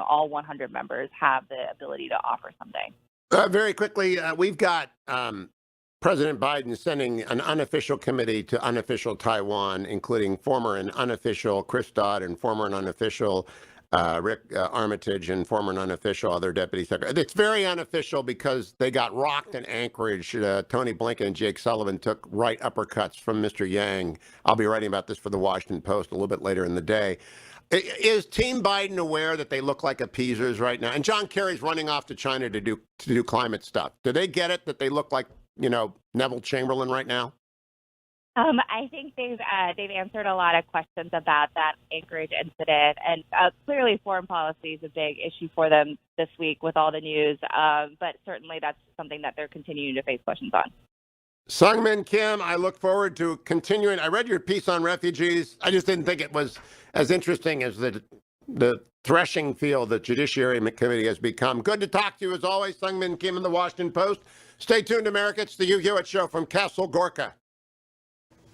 all 100 members have the ability to offer something. Very quickly, we've got President Biden sending an unofficial committee to unofficial Taiwan, including former and unofficial Chris Dodd and former and unofficial Rick Armitage and former and unofficial other deputy secretary. It's very unofficial because they got rocked in Anchorage. Tony Blinken and Jake Sullivan took right uppercuts from Mr. Yang. I'll be writing about this for the Washington Post a little bit later in the day. Is Team Biden aware that they look like appeasers right now? And John Kerry's running off to China to do climate stuff. Do they get it that they look like, Neville Chamberlain right now? I think they've answered a lot of questions about that Anchorage incident, and clearly foreign policy is a big issue for them this week with all the news. But certainly that's something that they're continuing to face questions on. Sungmin Kim, I look forward to continuing. I read your piece on refugees. I just didn't think it was as interesting as the threshing field that Judiciary Committee has become. Good to talk to you as always, Sungmin Kim in the Washington Post. Stay tuned, America. It's the Hugh Hewitt Show from Castle Gorka.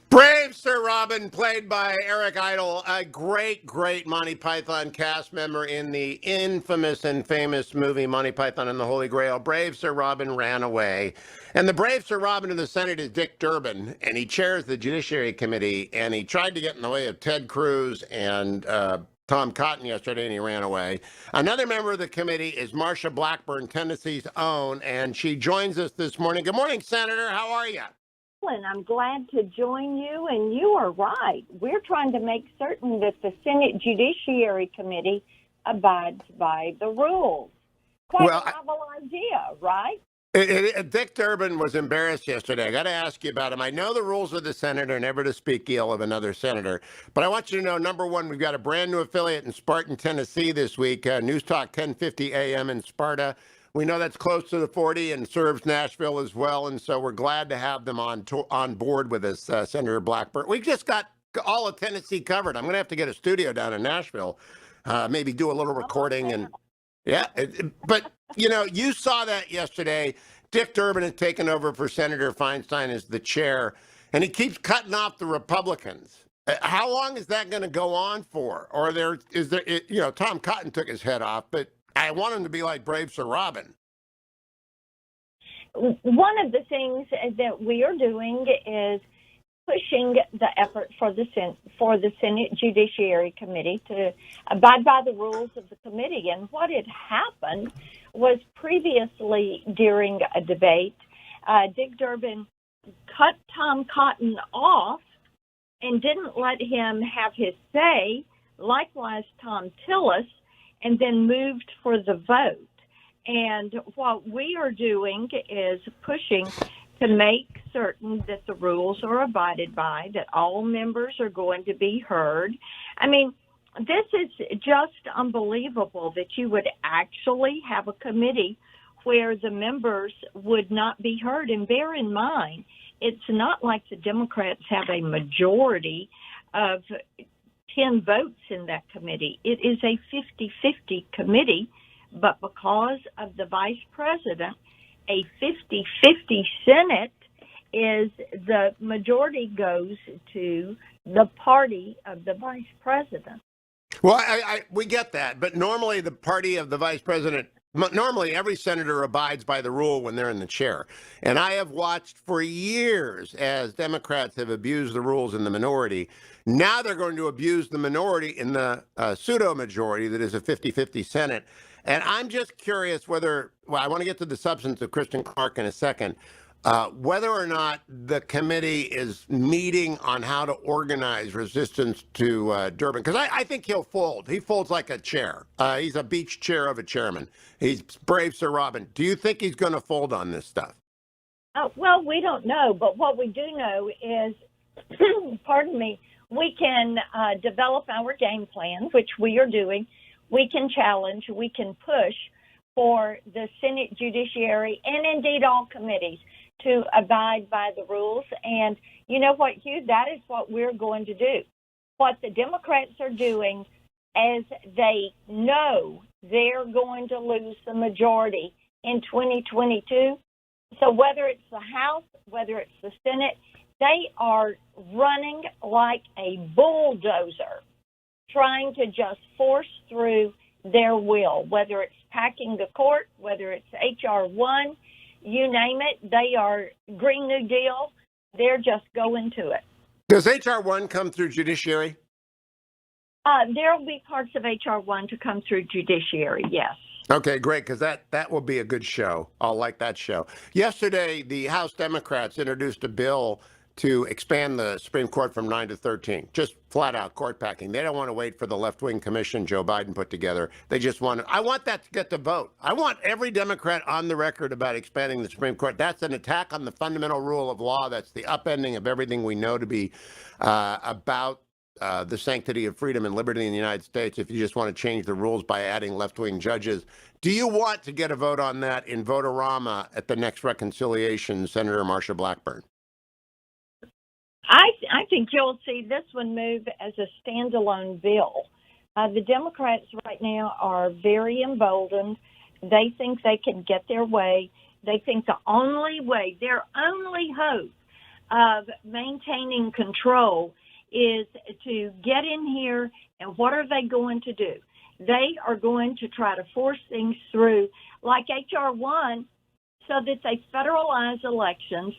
Brave Sir Robin, played by Eric Idle, a great, great Monty Python cast member in the infamous and famous movie Monty Python and the Holy Grail. Brave Sir Robin ran away. And the brave Sir Robin in the Senate is Dick Durbin, and he chairs the Judiciary Committee, and he tried to get in the way of Ted Cruz and Tom Cotton yesterday, and he ran away. Another member of the committee is Marsha Blackburn, Tennessee's own, and she joins us this morning. Good morning, Senator. How are you? And I'm glad to join you, and you are right. We're trying to make certain that the Senate Judiciary Committee abides by the rules. Quite Well, a novel idea, right? Dick Durbin was embarrassed yesterday. I got to ask you about him. I know the rules of the Senate are never to speak ill of another senator, but I want you to know, number one, we've got a brand new affiliate in Spartan, Tennessee this week, News Talk 1050 AM in Sparta. We know that's close to the 40 and serves Nashville as well, and so we're glad to have them on board with us, Senator Blackburn. We just got all of Tennessee covered. I'm going to have to get a studio down in Nashville, maybe do a little recording and. Yeah, but, you know, you saw that yesterday. Dick Durbin has taken over for Senator Feinstein as the chair, and he keeps cutting off the Republicans. How long is that going to go on for? Or Tom Cotton took his head off, but I want him to be like Brave Sir Robin. One of the things that we are doing is pushing the effort for the Senate Judiciary Committee to abide by the rules of the committee. And what had happened was previously during a debate, Dick Durbin cut Tom Cotton off and didn't let him have his say, likewise Tom Tillis, and then moved for the vote. And what we are doing is pushing to make certain that the rules are abided by, that all members are going to be heard. I mean, this is just unbelievable that you would actually have a committee where the members would not be heard. And bear in mind, it's not like the Democrats have a majority of 10 votes in that committee. It is a 50-50 committee, but because of the vice president, a 50-50 Senate is the majority goes to the party of the vice president. Well, we get that, but normally the party of the vice president, normally every senator abides by the rule when they're in the chair. And I have watched for years as Democrats have abused the rules in the minority. Now they're going to abuse the minority in the pseudo-majority that is a 50-50 Senate. And I'm just curious whether, well, I want to get to the substance of Kristen Clarke in a second, whether or not the committee is meeting on how to organize resistance to Durbin. Because I think he'll fold. He folds like a chair. He's a beach chair of a chairman. He's Brave Sir Robin. Do you think he's going to fold on this stuff? Well, we don't know. But what we do know is, pardon me, we can develop our game plan, which we are doing. We can challenge, we can push for the Senate Judiciary and indeed all committees to abide by the rules. And you know what, Hugh, that is what we're going to do. What the Democrats are doing, as they know they're going to lose the majority in 2022. So whether it's the House, whether it's the Senate, they are running like a bulldozer, trying to just force through their will, whether it's packing the court, whether it's H.R. 1, you name it, they are Green New Deal, they're just going to it. Does H.R. 1 come through Judiciary? There will be parts of H.R. 1 to come through Judiciary, yes. Okay, great, because that will be a good show. I'll like that show. Yesterday, the House Democrats introduced a bill to expand the Supreme Court from 9 to 13. Just flat out court packing. They don't want to wait for the left-wing commission Joe Biden put together. They just want to, I want that to get the vote. I want every Democrat on the record about expanding the Supreme Court. That's an attack on the fundamental rule of law. That's the upending of everything we know to be about the sanctity of freedom and liberty in the United States if you just want to change the rules by adding left-wing judges. Do you want to get a vote on that in Vote-A-Rama at the next reconciliation, Senator Marsha Blackburn? I think you'll see this one move as a standalone bill. The Democrats right now are very emboldened. They think they can get their way. They think the only way, their only hope of maintaining control is to get in here, and what are they going to do? They are going to try to force things through like H.R. 1 so that they federalize elections,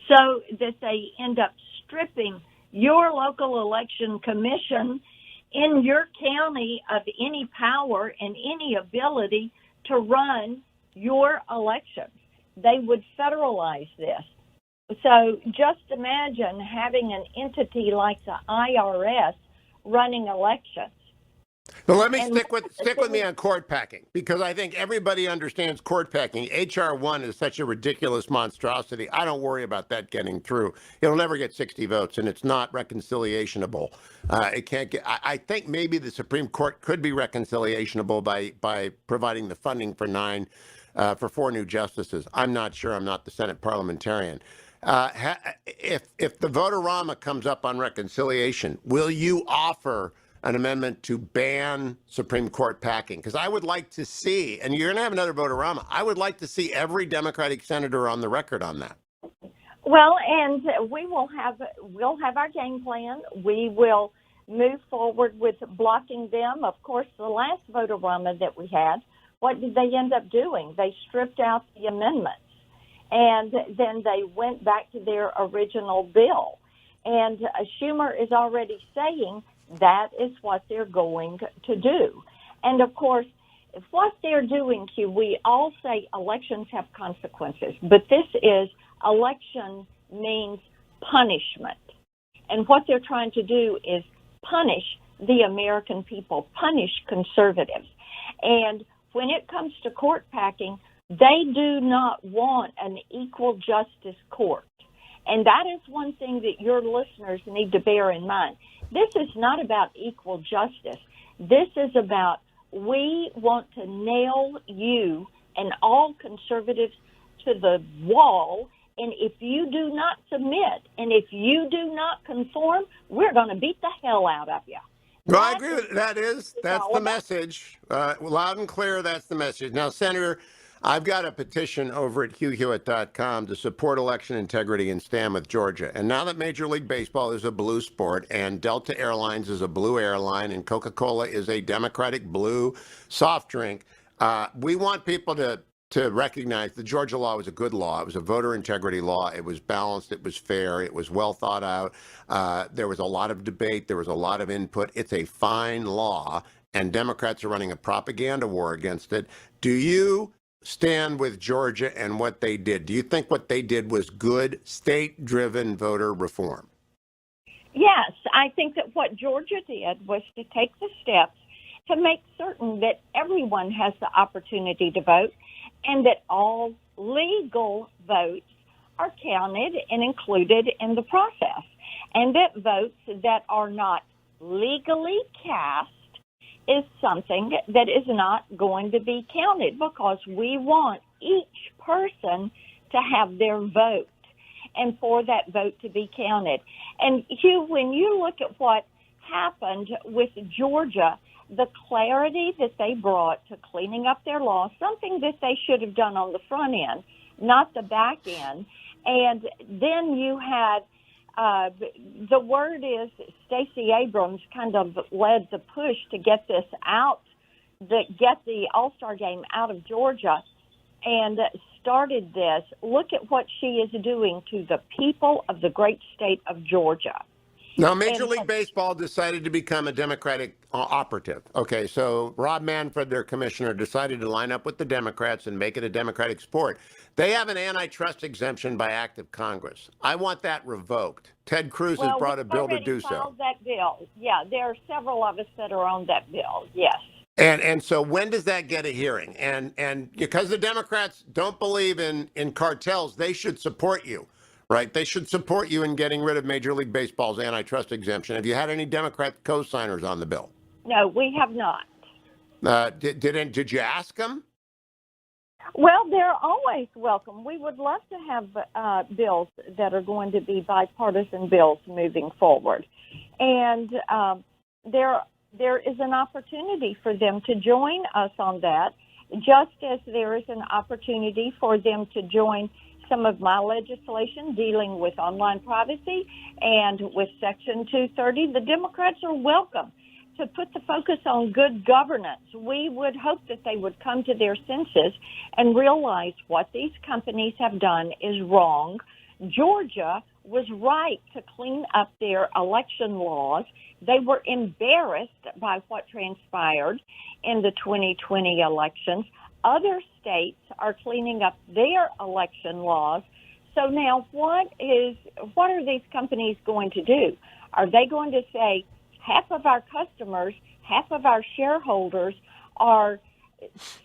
so that they end up stripping your local election commission in your county of any power and any ability to run your elections. They would federalize this. So just imagine having an entity like the IRS running elections. But let me And stick with me on court packing, because I think everybody understands court packing. HR 1 is such a ridiculous monstrosity. I don't worry about that getting through. It'll never get 60 votes, and it's not reconciliationable. It can't get. I think maybe the Supreme Court could be reconciliationable by providing the funding for for 4 new justices. I'm not sure. I'm not the Senate parliamentarian. If the vote-a-rama comes up on reconciliation, will you offer an amendment to ban Supreme Court packing? Because I would like to see, and you're going to have another vote-a-rama, I would like to see every Democratic senator on the record on that. Well, and we'll have our game plan. We will move forward with blocking them. Of course, the last vote-a-rama that we had, what did they end up doing? They stripped out the amendments, and then they went back to their original bill. And Schumer is already saying that is what they're going to do. And of course, what they're doing, Q, we all say elections have consequences, but this is election means punishment. And what they're trying to do is punish the American people, punish conservatives. And when it comes to court packing, they do not want an equal justice court. And that is one thing that your listeners need to bear in mind. This is not about equal justice. This is about, we want to nail you and all conservatives to the wall. And if you do not submit and if you do not conform, we're going to beat the hell out of you. Well, I agree with that. That's the message. Loud and clear, that's the message. Now, Senator, I've got a petition over at hughhewitt.com to support election integrity and stand with Georgia. And now that Major League Baseball is a blue sport and Delta Airlines is a blue airline and Coca-Cola is a Democratic blue soft drink, we want people to recognize the Georgia law was a good law. It was a voter integrity law. It was balanced. It was fair. It was well thought out. There was a lot of debate. There was a lot of input. It's a fine law, and Democrats are running a propaganda war against it. Do you stand with Georgia and what they did? Do you think what they did was good state-driven voter reform? Yes, I think that what Georgia did was to take the steps to make certain that everyone has the opportunity to vote and that all legal votes are counted and included in the process, and that votes that are not legally cast is something that is not going to be counted, because we want each person to have their vote and for that vote to be counted. And Hugh, when you look at what happened with Georgia, the clarity that they brought to cleaning up their law, something that they should have done on the front end, not the back end. And then you had, the word is Stacey Abrams kind of led the push to get this out, get the All-Star game out of Georgia and started this. Look at what she is doing to the people of the great state of Georgia. Now, Major League Baseball decided to become a Democratic operative. Okay, so Rob Manfred, their commissioner, decided to line up with the Democrats and make it a Democratic sport. They have an antitrust exemption by act of Congress. I want that revoked. Ted Cruz has brought a bill to do so. That bill. Yeah, there are several of us that are on that bill, yes. And so when does that get a hearing? And because the Democrats don't believe in cartels, they should support you. Right. They should support you in getting rid of Major League Baseball's antitrust exemption. Have you had any Democrat co-signers on the bill? No, we have not. Did you ask them? Well, they're always welcome. We would love to have bills that are going to be bipartisan bills moving forward. And there is an opportunity for them to join us on that, just as there is an opportunity for them to join some of my legislation dealing with online privacy and with Section 230. The Democrats are welcome to put the focus on good governance. We would hope that they would come to their senses and realize what these companies have done is wrong. Georgia was right to clean up their election laws. They were embarrassed by what transpired in the 2020 elections. Other states are cleaning up their election laws. So now what are these companies going to do? Are they going to say half of our customers, half of our shareholders are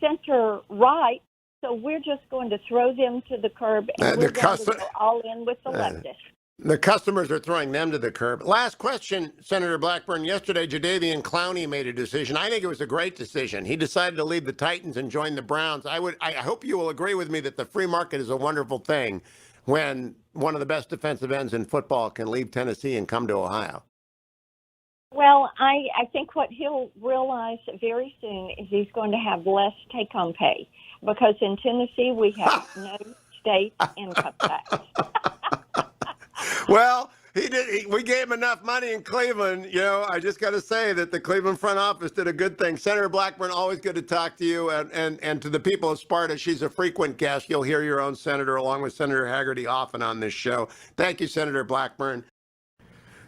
center right, so we're just going to throw them to the curb and we're going to go all in with the leftists? The customers are throwing them to the curb. Last question, Senator Blackburn. Yesterday, Jadeveon Clowney made a decision. I think it was a great decision. He decided to leave the Titans and join the Browns. I hope you will agree with me that the free market is a wonderful thing when one of the best defensive ends in football can leave Tennessee and come to Ohio. Well, I think what he'll realize very soon is he's going to have less take-home pay, because in Tennessee we have no state income tax. Well, we gave him enough money in Cleveland. I just got to say that the Cleveland front office did a good thing. Senator Blackburn, always good to talk to you. And to the people of Sparta, she's a frequent guest. You'll hear your own senator along with Senator Haggerty often on this show. Thank you, Senator Blackburn.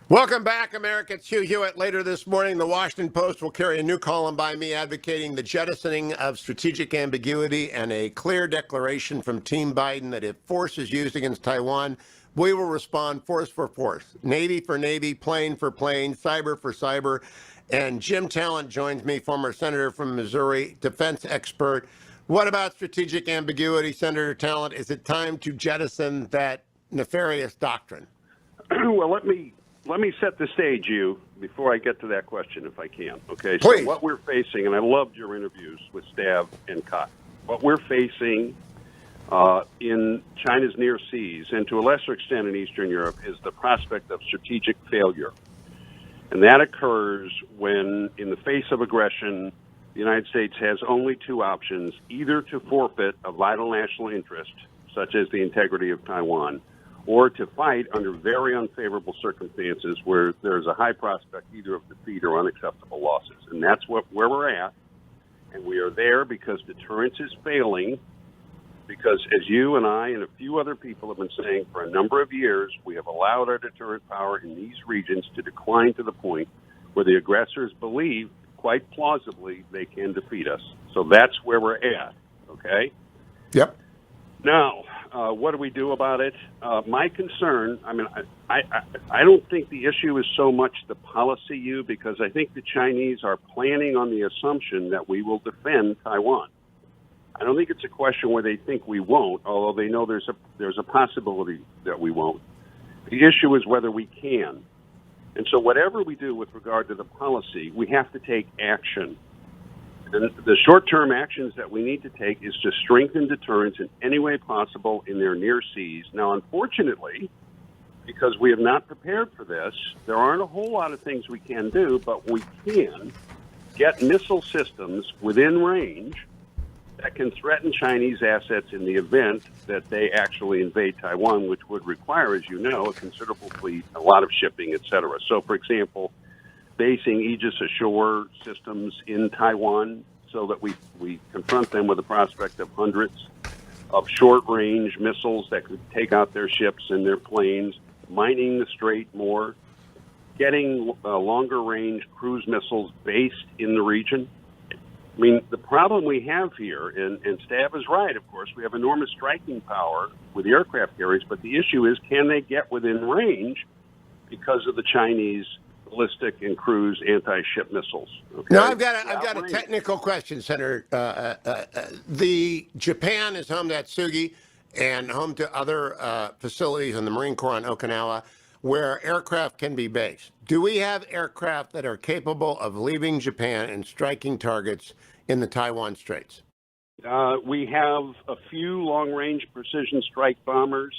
Welcome back, America. It's Hugh Hewitt. Later this morning, the Washington Post will carry a new column by me advocating the jettisoning of strategic ambiguity and a clear declaration from Team Biden that if force is used against Taiwan, we will respond force for force, Navy for Navy, plane for plane, cyber for cyber. And Jim Talent joins me, former senator from Missouri, defense expert. What about strategic ambiguity, Senator Talent? Is it time to jettison that nefarious doctrine? Well, let me set the stage, you, before I get to that question, if I can. Okay. Please. So what we're facing, and I loved your interviews with Stav and Kot. What we're facing in China's near seas, and to a lesser extent in Eastern Europe, is the prospect of strategic failure. And that occurs when, in the face of aggression, the United States has only two options: either to forfeit a vital national interest, such as the integrity of Taiwan, or to fight under very unfavorable circumstances where there's a high prospect either of defeat or unacceptable losses. And that's where we're at. And we are there because deterrence is failing, because as you and I and a few other people have been saying for a number of years, we have allowed our deterrent power in these regions to decline to the point where the aggressors believe, quite plausibly, they can defeat us. So that's where we're at, okay? Yep. Now, what do we do about it? My concern, I don't think the issue is so much the policy, because I think the Chinese are planning on the assumption that we will defend Taiwan. I don't think it's a question where they think we won't, although they know there's a possibility that we won't. The issue is whether we can. And so whatever we do with regard to the policy, we have to take action. And the short-term actions that we need to take is to strengthen deterrence in any way possible in their near seas. Now, unfortunately, because we have not prepared for this, there aren't a whole lot of things we can do, but we can get missile systems within range that can threaten Chinese assets in the event that they actually invade Taiwan, which would require, as you know, a considerable fleet, a lot of shipping, et cetera. So, for example, basing Aegis ashore systems in Taiwan so that we confront them with the prospect of hundreds of short-range missiles that could take out their ships and their planes, mining the strait more, getting longer-range cruise missiles based in the region. I mean, the problem we have here, and Stav is right, of course, we have enormous striking power with the aircraft carriers, but the issue is, can they get within range because of the Chinese ballistic and cruise anti-ship missiles? Okay? Now, I've got a technical question, Senator. The Japan is home to Atsugi and home to other facilities in the Marine Corps on Okinawa where aircraft can be based. Do we have aircraft that are capable of leaving Japan and striking targets in the Taiwan Straits? We have a few long-range precision strike bombers,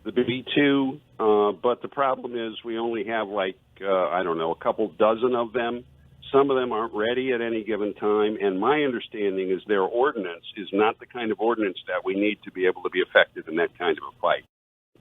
the B-2, but the problem is we only have a couple dozen of them. Some of them aren't ready at any given time, and my understanding is their ordnance is not the kind of ordnance that we need to be able to be effective in that kind of a fight.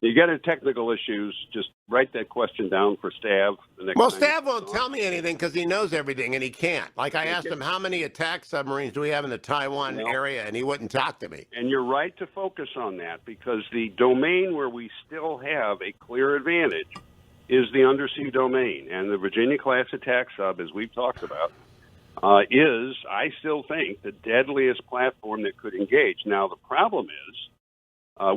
You get into technical issues, just write that question down for Stav. Well, Stav won't tell me anything because he knows everything, and he can't. Like, I asked him, how many attack submarines do we have in the Taiwan area, and he wouldn't talk to me. And you're right to focus on that, because the domain where we still have a clear advantage is the undersea domain. And the Virginia-class attack sub, as we've talked about, is, I still think, the deadliest platform that could engage. Now, the problem is,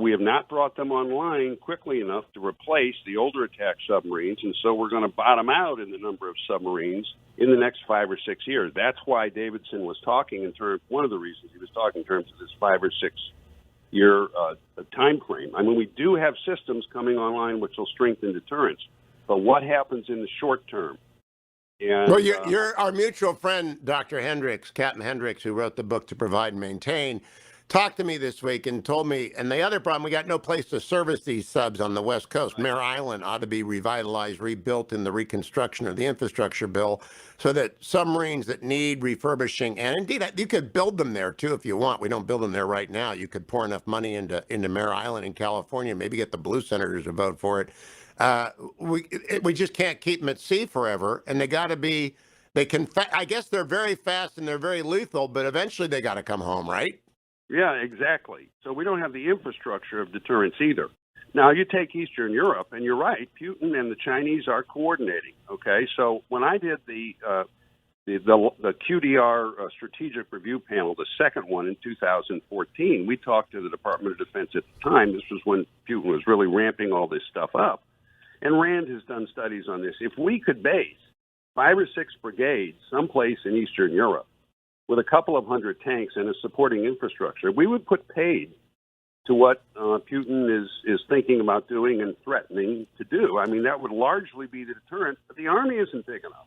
We have not brought them online quickly enough to replace the older attack submarines, and so we're going to bottom out in the number of submarines in the next 5 or 6 years. That's why Davidson was talking in terms, one of the reasons he was talking in terms of this 5 or 6 year time frame. I mean, we do have systems coming online which will strengthen deterrence, but what happens in the short term? And, well, you're our mutual friend, Dr. Hendricks, Captain Hendricks, who wrote the book To Provide and Maintain, talked to me this week and told me, and the other problem, we got no place to service these subs on the West Coast. Mare Island ought to be revitalized, rebuilt in the reconstruction of the infrastructure bill so that submarines that need refurbishing, and indeed, you could build them there too if you want. We don't build them there right now. You could pour enough money into Mare Island in California, maybe get the blue senators to vote for it. We just can't keep them at sea forever, and they got to be, I guess they're very fast and they're very lethal, but eventually they got to come home, right? Yeah, exactly. So we don't have the infrastructure of deterrence either. Now, you take Eastern Europe, and you're right, Putin and the Chinese are coordinating, okay? So when I did the QDR strategic review panel, the second one in 2014, we talked to the Department of Defense at the time. This was when Putin was really ramping all this stuff up. And RAND has done studies on this. If we could base 5 or 6 brigades someplace in Eastern Europe, with a couple of hundred tanks and a supporting infrastructure, we would put paid to what Putin is thinking about doing and threatening to do. I mean, that would largely be the deterrent, but the Army isn't big enough.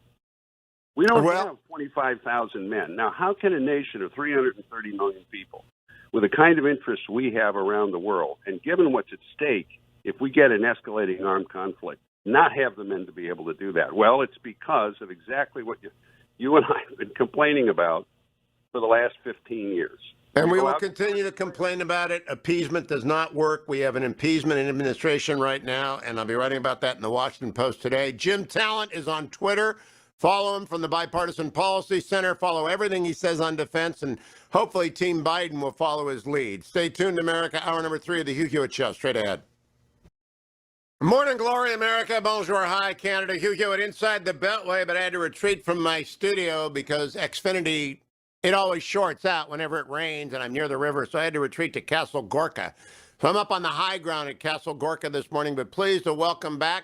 We don't have 25,000 men. Now, how can a nation of 330 million people, with the kind of interests we have around the world, and given what's at stake if we get an escalating armed conflict, not have the men to be able to do that? Well, it's because of exactly what you and I have been complaining about for the last 15 years. And we will continue to complain about it. Appeasement does not work. We have an impeachment administration right now, and I'll be writing about that in the Washington Post today. Jim Talent is on Twitter. Follow him from the Bipartisan Policy Center. Follow everything he says on defense, and hopefully Team Biden will follow his lead. Stay tuned, America. Hour number 3 of the Hugh Hewitt Show. Straight ahead. Morning glory, America. Bonjour, hi, Canada. Hugh Hewitt inside the Beltway, but I had to retreat from my studio because Xfinity, it always shorts out whenever it rains, and I'm near the river, so I had to retreat to Castle Gorka. So I'm up on the high ground at Castle Gorka this morning, but pleased to welcome back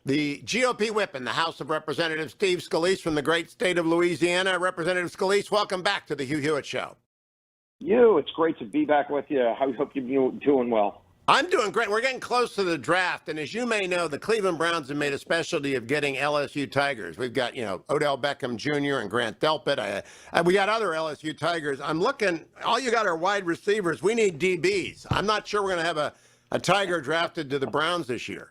the GOP whip in the House of Representatives, Steve Scalise from the great state of Louisiana. Representative Scalise, welcome back to the Hugh Hewitt Show. It's great to be back with you. I hope you're doing well. I'm doing great. We're getting close to the draft, and as you may know, the Cleveland Browns have made a specialty of getting LSU Tigers. We've got, Odell Beckham Jr. and Grant Delpit. We got other LSU Tigers. I'm looking, all you got are wide receivers. We need DBs. I'm not sure we're going to have a Tiger drafted to the Browns this year.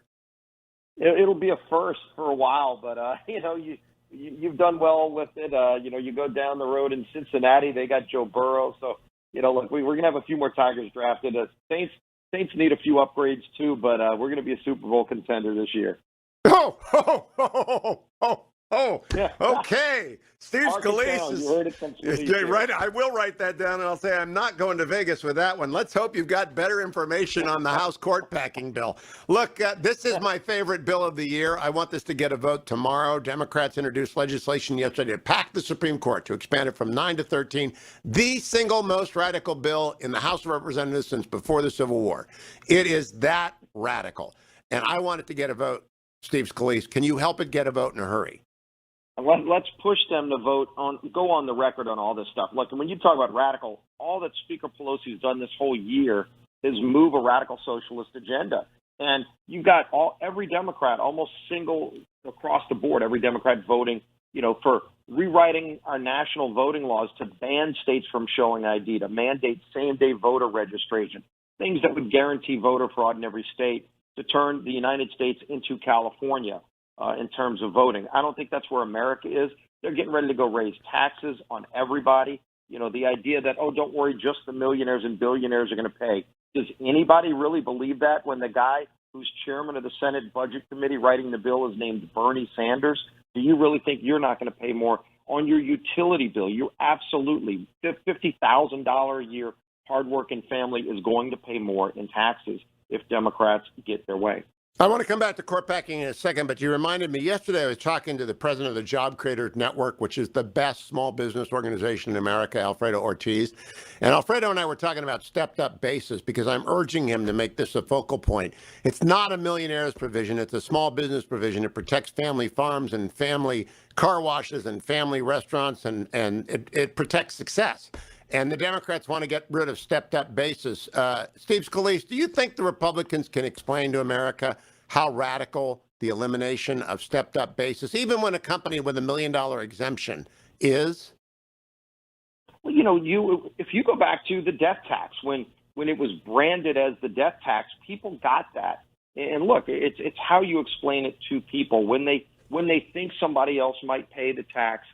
It'll be a first for a while, but, you've done well with it. You go down the road in Cincinnati, they got Joe Burrow. So, look, we're going to have a few more Tigers drafted. Saints need a few upgrades too, but we're going to be a Super Bowl contender this year. Okay. Steve Scalise is... You heard it from yeah, right. I will write that down, and I'll say I'm not going to Vegas with that one. Let's hope you've got better information on the House court packing bill. Look, this is my favorite bill of the year. I want this to get a vote tomorrow. Democrats introduced legislation yesterday to pack the Supreme Court, to expand it from 9 to 13. The single most radical bill in the House of Representatives since before the Civil War. It is that radical. And I want it to get a vote. Steve Scalise, can you help it get a vote in a hurry? Let's push them to go on the record on all this stuff. Look, when you talk about radical, all that Speaker Pelosi has done this whole year is move a radical socialist agenda. And you've got every Democrat, almost single across the board, every Democrat voting, for rewriting our national voting laws to ban states from showing ID, to mandate same-day voter registration, things that would guarantee voter fraud in every state, to turn the United States into California. In terms of voting. I don't think that's where America is. They're getting ready to go raise taxes on everybody. The idea that, don't worry, just the millionaires and billionaires are going to pay. Does anybody really believe that when the guy who's chairman of the Senate Budget Committee writing the bill is named Bernie Sanders? Do you really think you're not going to pay more on your utility bill? You're absolutely $50,000 a year hardworking family is going to pay more in taxes if Democrats get their way. I want to come back to court packing in a second, but you reminded me yesterday I was talking to the president of the Job Creators Network, which is the best small business organization in America, Alfredo Ortiz. And Alfredo and I were talking about stepped up basis because I'm urging him to make this a focal point. It's not a millionaire's provision. It's a small business provision. It protects family farms and family car washes and family restaurants, and it protects success. And the Democrats want to get rid of stepped up basis. Steve Scalise, do you think the Republicans can explain to America how radical the elimination of stepped up basis, even when a company with $1 million exemption, is? Well, you know, if you go back to the death tax, when it was branded as the death tax, people got that. And look, it's how you explain it to people. When they think somebody else might pay the tax,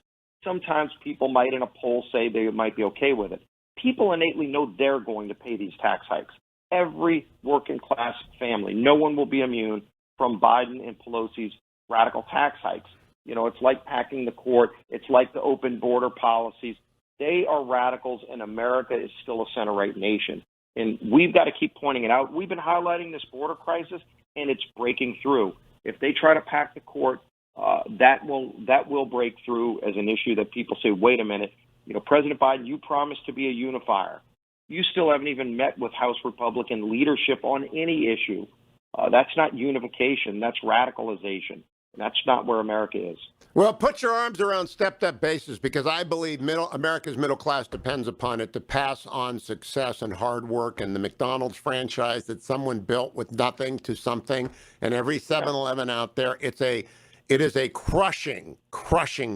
sometimes people might in a poll say they might be okay with it. People innately know they're going to pay these tax hikes. Every working class family, no one will be immune from Biden and Pelosi's radical tax hikes. You know, it's like packing the court. It's like the open border policies. They are radicals, and America is still a center-right nation. And we've got to keep pointing it out. We've been highlighting this border crisis, and it's breaking through. If they try to pack the court, that will break through as an issue that people say, wait a minute, you know, President Biden, you promised to be a unifier. You still haven't even met with House Republican leadership on any issue. That's not unification. That's radicalization. And that's not where America is. Well, put your arms around stepped-up basis, because I believe America's middle class depends upon it to pass on success and hard work, and the McDonald's franchise that someone built with nothing to something, and every 7-Eleven out there, it is a crushing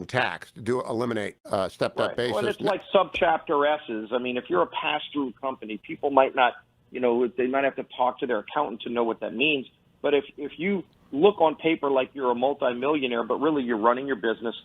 tax to eliminate stepped-up basis. Well, it's like subchapter S's. I mean, if you're a pass-through company, people might not, you know, they might have to talk to their accountant to know what that means. But if you look on paper like you're a multimillionaire, but really you're running your business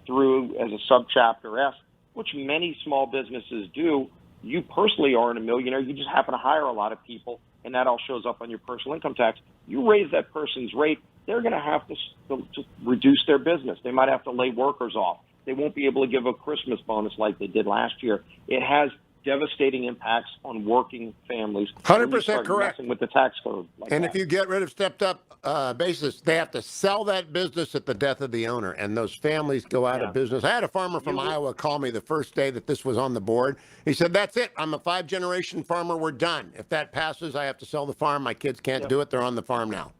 through as a subchapter S, which many small businesses do, you personally aren't a millionaire. You just happen to hire a lot of people, and that all shows up on your personal income tax. You raise that person's rate, they're going to have to reduce their business. They might have to lay workers off. They won't be able to give a Christmas bonus like they did last year. It has devastating impacts on working families. 100% correct. With the tax code. And if you get rid of stepped up basis, they have to sell that business at the death of the owner, and those families go out of business. I had a farmer from Iowa call me the first day that this was on the board. He said, that's it. I'm a 5-generation farmer. We're done. If that passes, I have to sell the farm. My kids can't do it. They're on the farm now.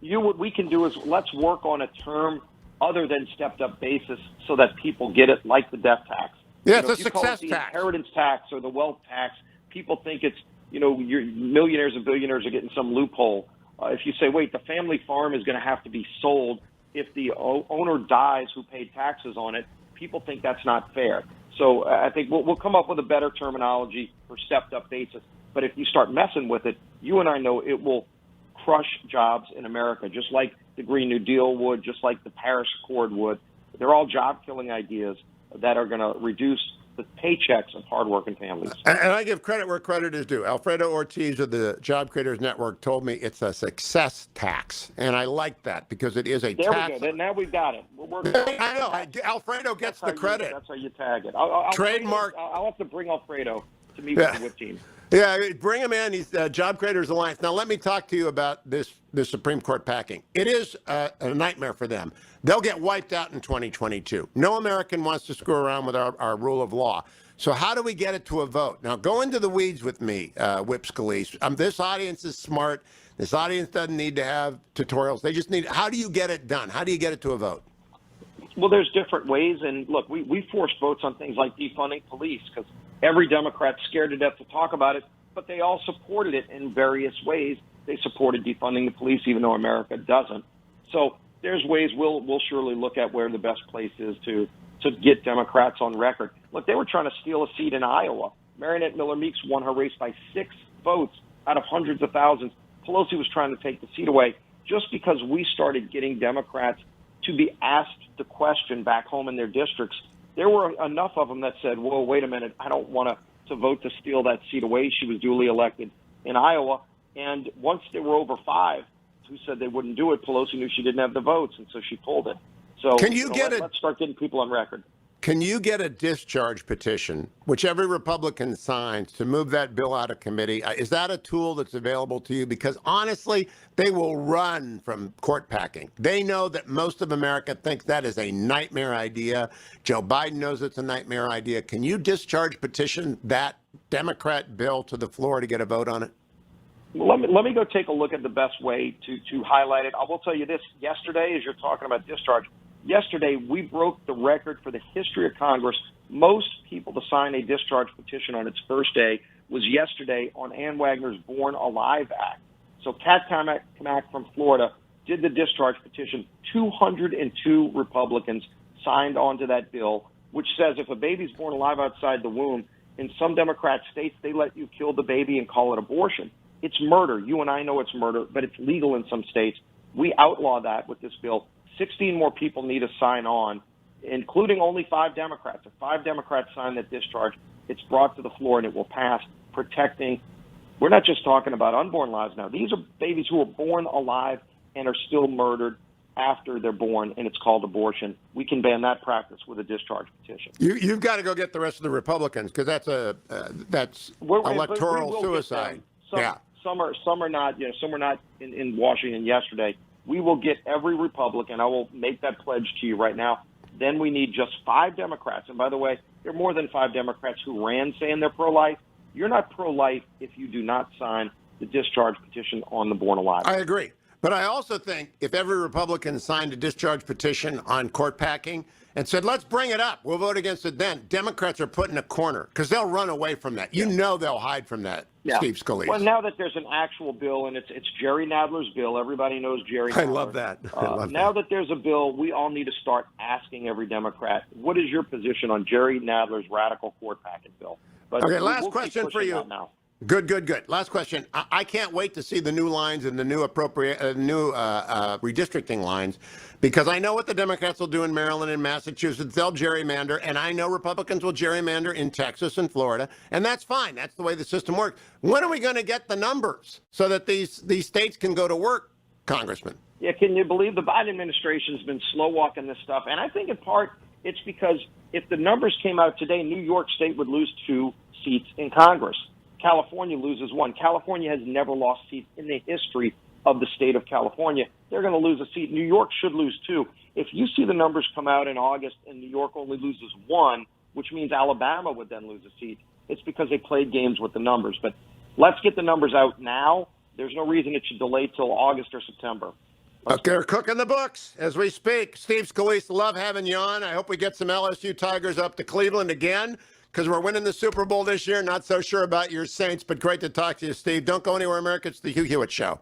What we can do is let's work on a term other than stepped up basis so that people get it, like the death tax. Yeah, it's a success tax. The inheritance tax or the wealth tax, people think it's, you know, your millionaires and billionaires are getting some loophole. If you say, wait, the family farm is going to have to be sold if the owner dies who paid taxes on it, people think that's not fair. So I think we'll come up with a better terminology for stepped up basis. But if you start messing with it, you and I know it will crush jobs in America, just like the Green New Deal would, just like the Paris Accord would. They're all job-killing ideas that are going to reduce the paychecks of hardworking families. And I give credit where credit is due. Alfredo Ortiz of the Job Creators Network told me it's a success tax, and I like that because it is a tax. There we go. Now we've got it. I know. Alfredo gets the credit. That's how you tag it. Trademark. I'll have to bring Alfredo to meet with the WHIP team. Yeah, bring him in. He's Job Creators Alliance. Now, let me talk to you about this Supreme Court packing. It is a nightmare for them. They'll get wiped out in 2022. No American wants to screw around with our rule of law. So how do we get it to a vote? Now, go into the weeds with me, Whip Scalise. This audience is smart. This audience doesn't need to have tutorials. They just need, how do you get it done? How do you get it to a vote? Well, there's different ways. And look, we forced votes on things like defunding police because every Democrat's scared to death to talk about it, but they all supported it in various ways. They supported defunding the police, even though America doesn't. So there's ways we'll surely look at where the best place is to get Democrats on record. Look, they were trying to steal a seat in Iowa. Marinette Miller Meeks won her race by 6 votes out of hundreds of thousands. Pelosi was trying to take the seat away just because we started getting Democrats to be asked the question back home in their districts. There were enough of them that said, whoa, wait a minute, I don't want to vote to steal that seat away. She was duly elected in Iowa. And once there were over 5 who said they wouldn't do it, Pelosi knew she didn't have the votes, and so she pulled it. So can you get it? Let's start getting people on record. Can you get a discharge petition, which every Republican signs, to move that bill out of committee? Is that a tool that's available to you? Because honestly, they will run from court packing. They know that most of America thinks that is a nightmare idea. Joe Biden knows it's a nightmare idea. Can you discharge petition that Democrat bill to the floor to get a vote on it? Well, let me go take a look at the best way to highlight it. I will tell you this. Yesterday, as you're talking about discharge, yesterday we broke the record for the history of Congress. Most people to sign a discharge petition on its first day was yesterday on Ann Wagner's Born Alive Act. So Kat Kamak from Florida did the discharge petition. 202 Republicans signed on to that bill, which says if a baby's born alive outside the womb, in some Democrat states, they let you kill the baby and call it abortion. It's murder. You and I know it's murder, but it's legal in some states. We outlaw that with this bill. 16 more people need to sign on, including only 5 Democrats. If 5 Democrats sign that discharge, it's brought to the floor and it will pass, protecting. We're not just talking about unborn lives now. These are babies who are born alive and are still murdered after they're born, and it's called abortion. We can ban that practice with a discharge petition. You've got to go get the rest of the Republicans, because that's electoral suicide. Some are not. You know, some were not in Washington yesterday. We will get every Republican. I will make that pledge to you right now. Then we need just 5 Democrats. And by the way, there are more than 5 Democrats who ran saying they're pro-life. You're not pro-life if you do not sign the discharge petition on the Born Alive. I agree. But I also think if every Republican signed a discharge petition on court packing and said, let's bring it up, we'll vote against it then, Democrats are put in a corner because they'll run away from that. You know they'll hide from that, Steve Scalise. Well, now that there's an actual bill, and it's Jerry Nadler's bill, everybody knows Jerry Nadler. I love that. Now that there's a bill, we all need to start asking every Democrat, what is your position on Jerry Nadler's radical court packing bill? But okay, last question for you. Good. Last question. I can't wait to see the new lines and the new redistricting lines, because I know what the Democrats will do in Maryland and Massachusetts. They'll gerrymander, and I know Republicans will gerrymander in Texas and Florida, and that's fine. That's the way the system works. When are we going to get the numbers so that these states can go to work, Congressman? Yeah, can you believe the Biden administration's been slow walking this stuff? And I think in part it's because if the numbers came out today, New York State would lose 2 seats in Congress. California loses 1. California has never lost seats in the history of the state of California. They're going to lose a seat. New York should lose 2. If you see the numbers come out in August and New York only loses 1, which means Alabama would then lose a seat, it's because they played games with the numbers. But let's get the numbers out now. There's no reason it should delay till August or September. They're cooking the books as we speak. Steve Scalise, love having you on. I hope we get some LSU Tigers up to Cleveland again, because we're winning the Super Bowl this year. Not so sure about your Saints, but great to talk to you, Steve. Don't go anywhere, America. It's the Hugh Hewitt Show.